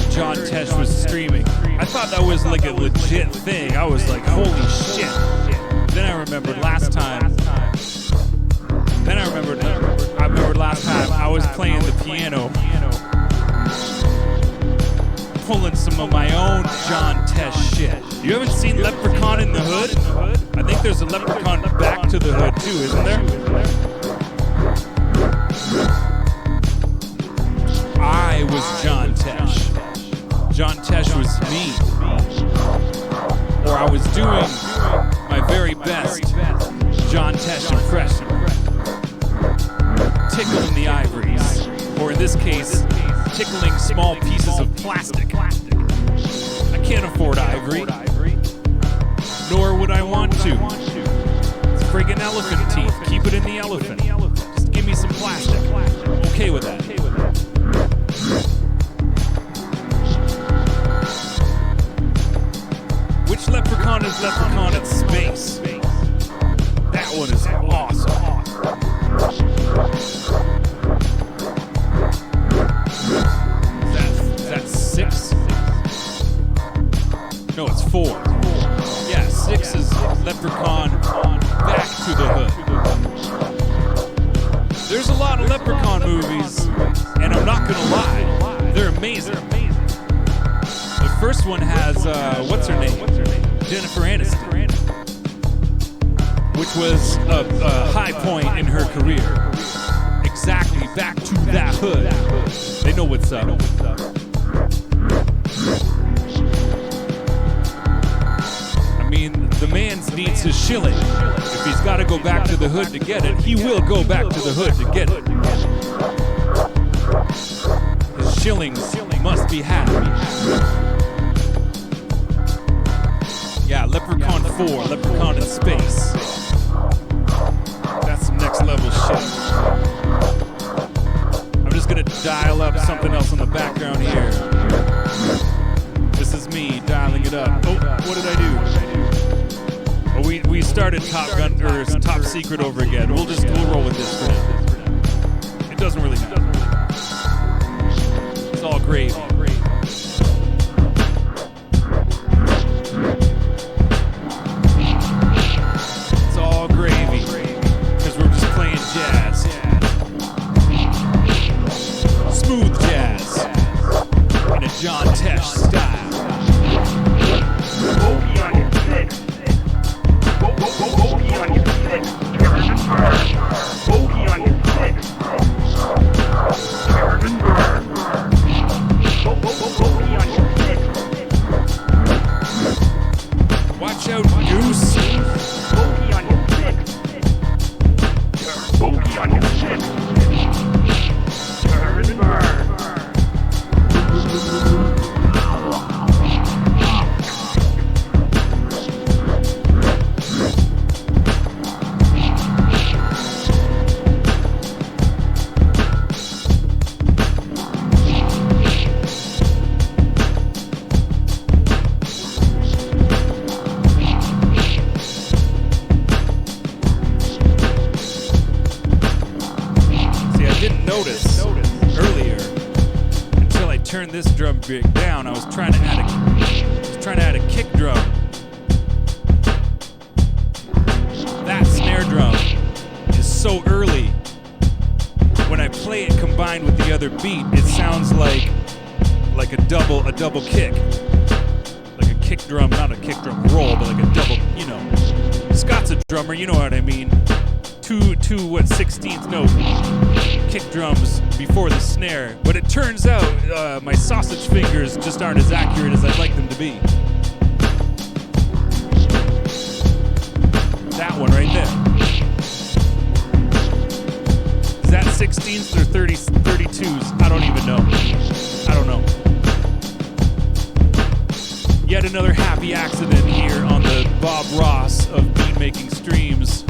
heard John Tesh was streaming, I thought that was like a legit thing. I was like, holy shit. Then I remembered last time. I remembered last time I was playing the piano, pulling some of my own John Tesh shit. You haven't seen Leprechaun in the Hood? I think there's a Leprechaun Back to the Hood too, isn't there? I was John Tesh. John Tesh was me. Or I was doing my very best John Tesh impression. Tickling the ivories. Or in this case, tickling small pieces of plastic. I can't afford ivory. Nor would I want to. It's friggin' elephant teeth. Keep it in the elephant. Just give me some plastic. I'm okay with that. Which leprechaun is Leprechaun in Space? That one is awesome. Is that 6? No, it's 4. Yeah, 6 is Leprechaun Back to the Hood. There's a lot of Leprechaun movies, and I'm not gonna lie, they're amazing. The first one has, what's her name? Jennifer Aniston, which was a high point in her career. Exactly, back to that hood. They know what's up. I mean, the man needs his shilling. If he's got to go back to the hood to get it, he will go back to the hood to get it. His shillings must be had. Yeah, Leprechaun 4, Leprechaun in Space. That's some next level shit. I'm just gonna dial up something else in the background here. This is me dialing it up. Oh, what did I do? Oh, we started Top Gun or Top Secret over again. We'll roll with this for now. It doesn't really matter. It's all gravy. Jazz. Smooth jazz in a John Tesh style. Bogey on your 6. Bogey on your 6. Turn and burn. Bogey on your 6. Turn and burn. Bogey on your 6. Watch out, Goose. Bogey on your 6. Bogey on your 6. Turn and burn. Turn this drum rig down. I was trying to add a kick drum. That snare drum is so early. When I play it combined with the other beat, it sounds like a double kick. Like a kick drum, not a kick drum roll, but like a double, you know. Scott's a drummer, you know what I mean. Two 16th note kick drums before the snare, but it turns out my sausage fingers just aren't as accurate as I'd like them to be. That one right there. Is that 16ths or 32s? I don't even know. I don't know. Yet another happy accident here on the Bob Ross of Beatmaking streams.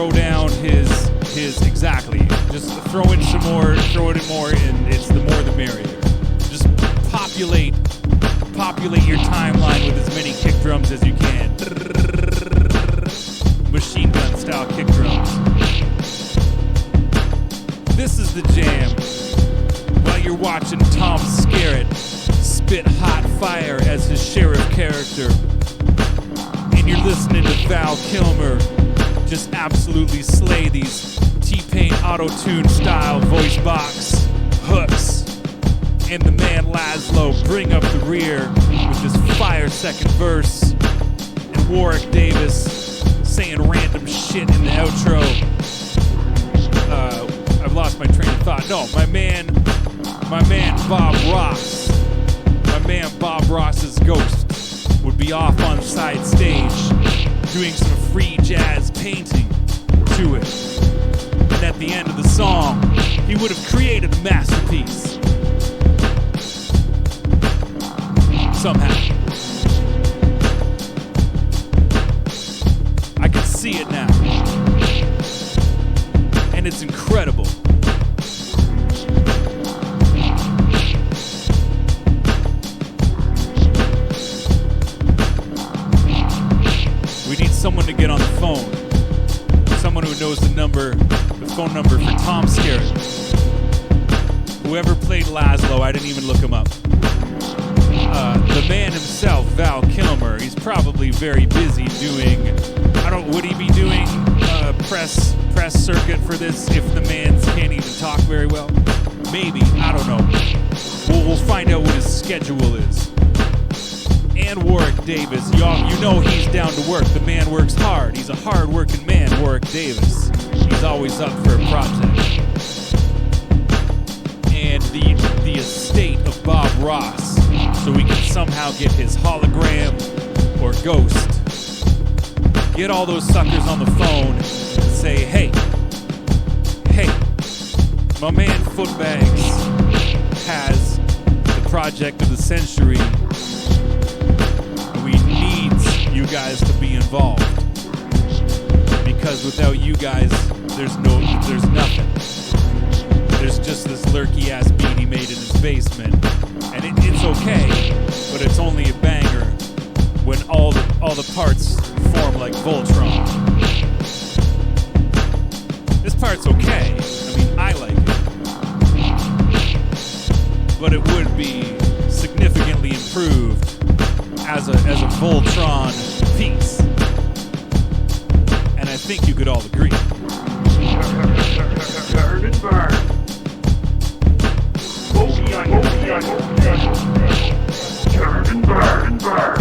throw down his exactly. Just throw in some more, throw it in more, and it's the more the merrier. Just populate your timeline with as many kick drums as you can. Machine gun style kick drums. This is the jam. While you're watching Tom Skerritt spit hot fire as his sheriff character, and you're listening to Val Kilmer just absolutely slay these T-Pain auto-tune style voice box hooks, and the man Laszlo bring up the rear with this fire second verse, and Warwick Davis saying random shit in the outro. I've lost my train of thought. No, my man Bob Ross, my man Bob Ross's ghost would be off on side stage doing some free jazz painting to it. And at the end of the song, he would have created a masterpiece. Somehow. I can see it now. And it's incredible. We need someone to get on the phone. Someone who knows the phone number for Tom Skerritt. Whoever played Laszlo, I didn't even look him up. The man himself, Val Kilmer, he's probably very busy doing, would he be doing a press circuit for this if the man can't even talk very well? Maybe, I don't know. We'll find out what his schedule is. And Warwick Davis, you know he's down to work. The man works hard. He's a hard-working man, Warwick Davis. He's always up for a project. And the estate of Bob Ross, so we can somehow get his hologram or ghost. Get all those suckers on the phone and say, hey, my man Footbags has the project of the century. We need you guys to be involved, because without you guys, there's nothing. There's just this lurky ass beat he made in his basement, and it's okay, but it's only a banger when all the parts form like Voltron. This part's okay. I mean, I like it, but it would be significantly improved as a Voltron piece, and I think you could all agree. Turn and burn. Bogey on your six. Turn and burn, burn.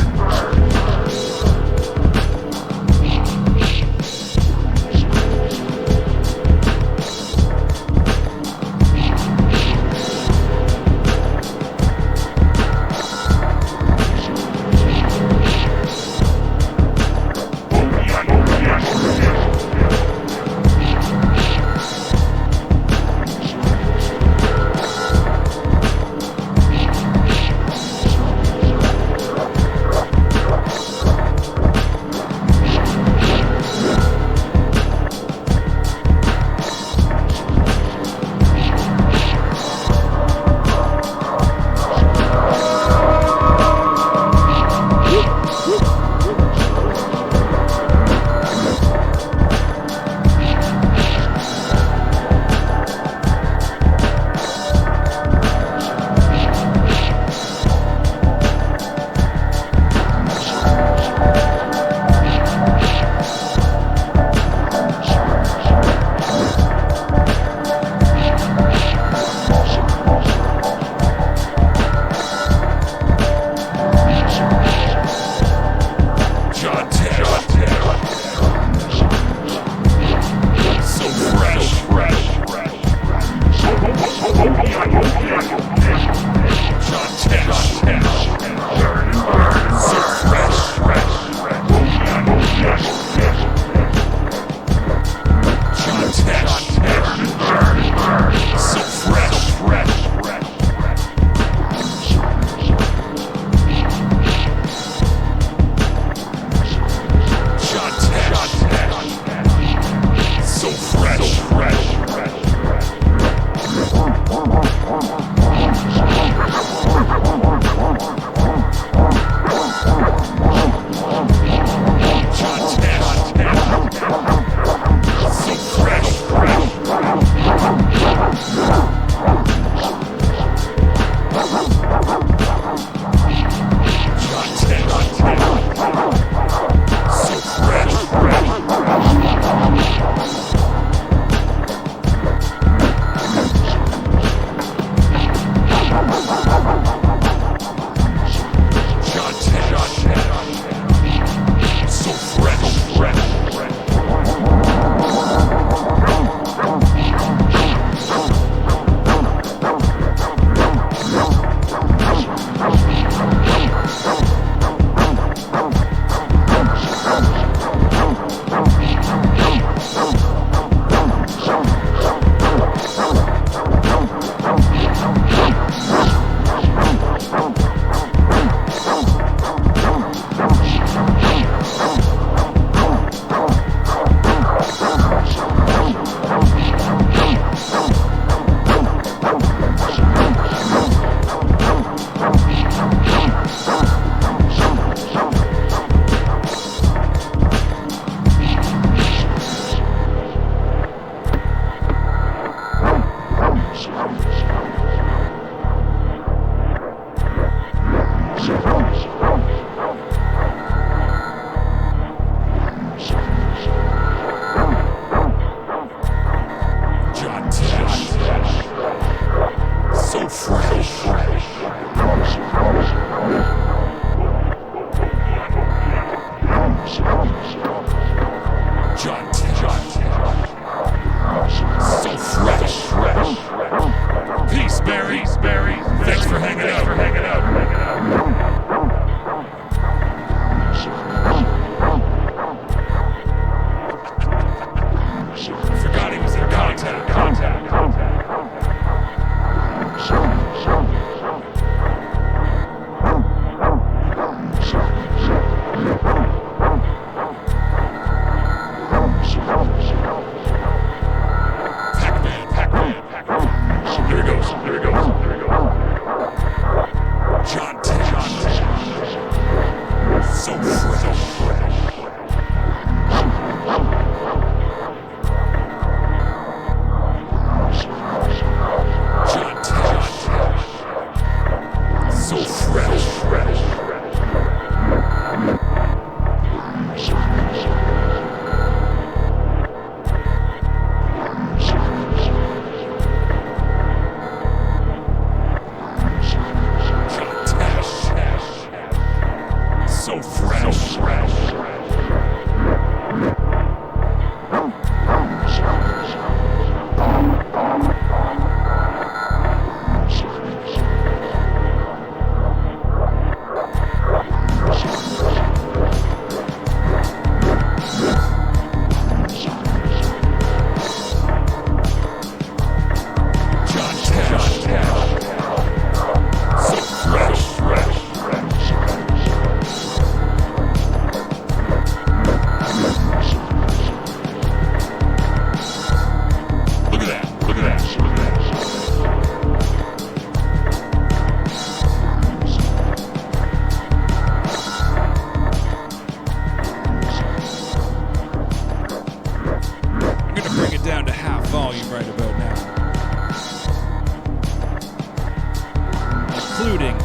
including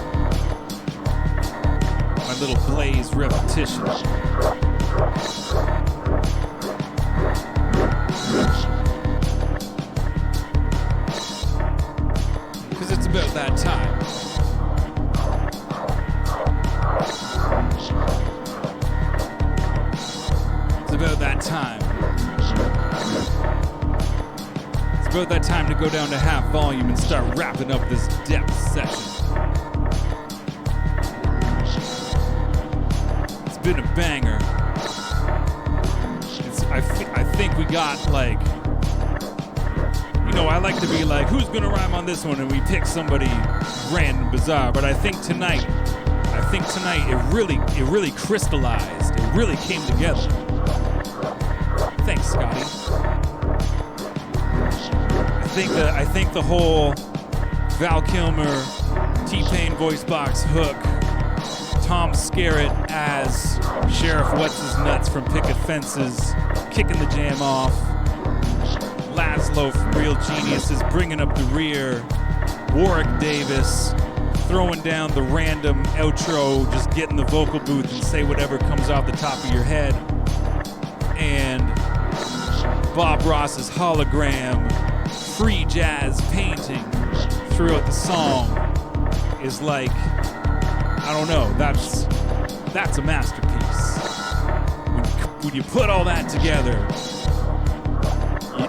my little Blaze repetition. Because it's about that time. It's about that time. It's about that time to go down to half volume and start wrapping up this depth session. It's been a banger. I think we got like, you know, I like to be like, who's gonna rhyme on this one? And we pick somebody random, bizarre. But I think tonight it really crystallized. It really came together. Thanks, Scotty. I think the whole Val Kilmer, T-Pain voice box hook, Tom Skerritt as Sheriff What's-His-Nuts from Picket Fences, kicking the jam off, Laszlo from Real Geniuses bringing up the rear, Warwick Davis throwing down the random outro, just get in the vocal booth and say whatever comes off the top of your head, and Bob Ross's hologram, free jazz painting throughout the song is like, I don't know, that's a masterpiece. When you put all that together,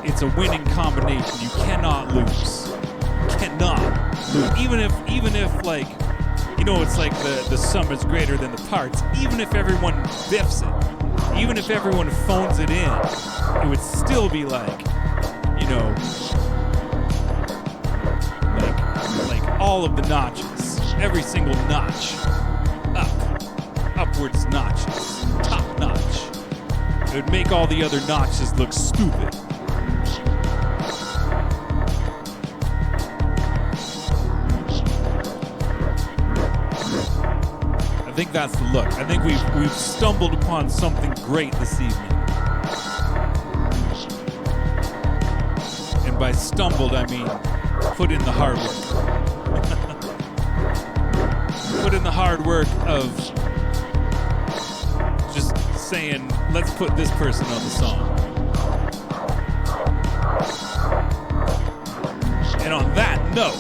it's a winning combination. You cannot lose. You cannot lose. Even if like, you know, it's like the sum is greater than the parts. Even if everyone biffs it, even if everyone phones it in, it would still be like, you know, like all of the notches, every single notch, upwards notches, top notch. It would make all the other notches look stupid. I think that's the look. I think we've stumbled upon something great this evening. And by stumbled, I mean put in the hard work. Put in the hard work of just saying, let's put this person on the song. And on that note,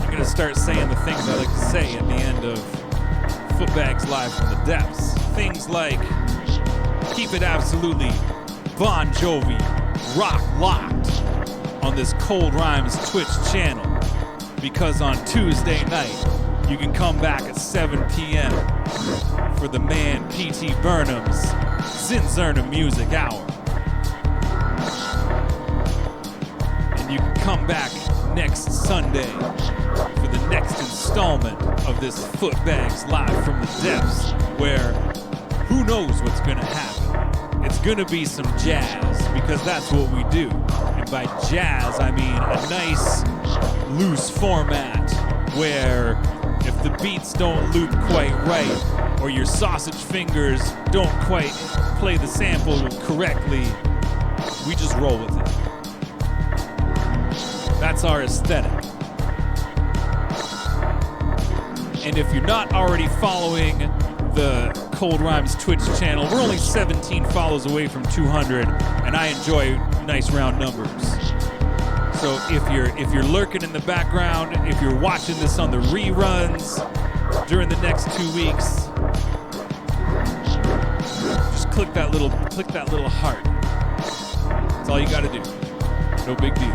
I'm going to start saying the things I like to say at the end of Footbags Live from the Depths. Things like, keep it absolutely Bon Jovi, rock locked on this Cold Rhymes Twitch channel. Because on Tuesday night, you can come back at 7 p.m. for the man P.T. Burnham's Zinzerna Music Hour. And you can come back next Sunday for the next installment of this Footbags Live from the Depths, where who knows what's gonna happen. It's gonna be some jazz, because that's what we do. And by jazz, I mean a nice, loose format where if the beats don't loop quite right, or your sausage fingers don't quite play the sample correctly, we just roll with it. That's our aesthetic. And if you're not already following the Cold Rhymes Twitch channel, we're only 17 follows away from 200, and I enjoy nice round numbers. So if you're lurking in the background, if you're watching this on the reruns during the next 2 weeks, just click that little heart. That's all you got to do. No big deal.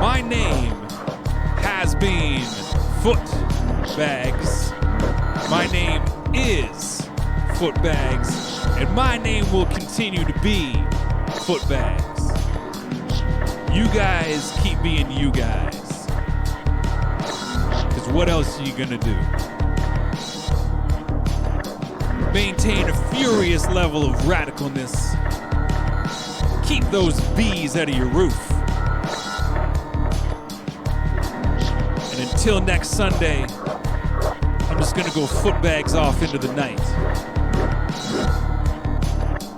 My name has been Footbags. My name is Footbags, and my name will continue to be Footbags. You guys keep being you guys. Because what else are you gonna do? Maintain a furious level of radicalness. Keep those bees out of your roof. And until next Sunday, I'm just gonna go Footbags off into the night.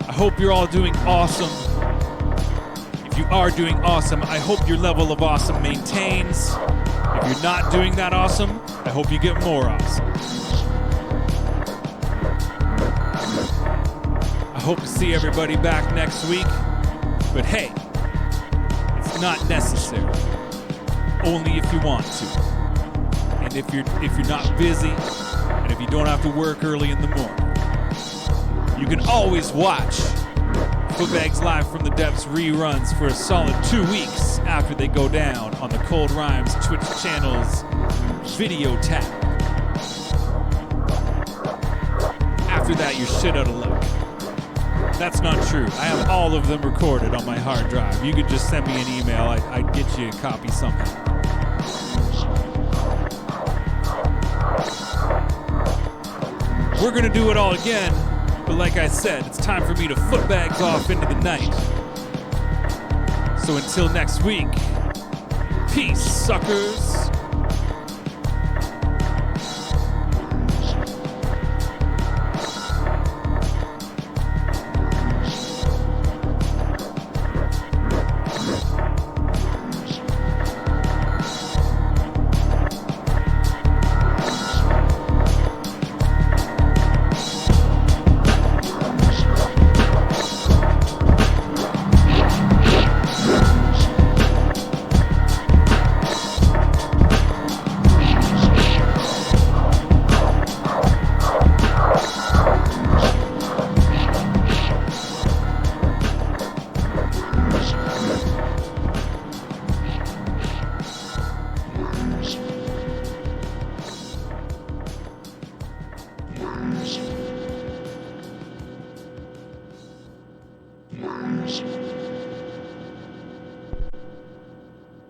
I hope you're all doing awesome. If you are doing awesome, I hope your level of awesome maintains. If you're not doing that awesome, I hope you get more awesome. I hope to see everybody back next week. But hey, it's not necessary. Only if you want to. And if you're not busy, and if you don't have to work early in the morning, you can always watch Footbags Live from the Depths reruns for a solid 2 weeks after they go down on the Cold Rhymes Twitch channel's video tab. After that, you're shit out of luck. That's not true. I have all of them recorded on my hard drive. You could just send me an email. I'd get you a copy somehow. We're going to do it all again, but like I said, it's time for me to footbags off into the night. So until next week, peace, suckers.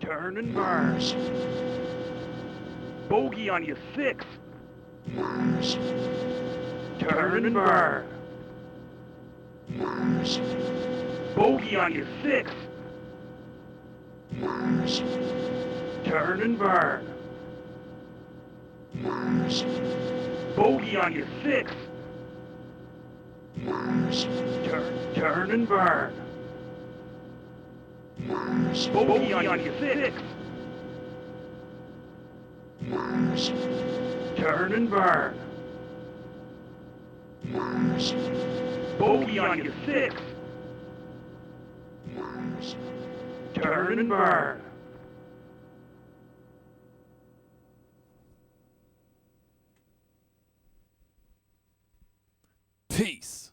Turn and burn. Bogey on your six. Turn and burn. Bogey on your six. Turn and burn. Bogey on your six. Turn and burn. Bogey on your six. Turn and burn. Bogey on your six. Turn and burn. Peace.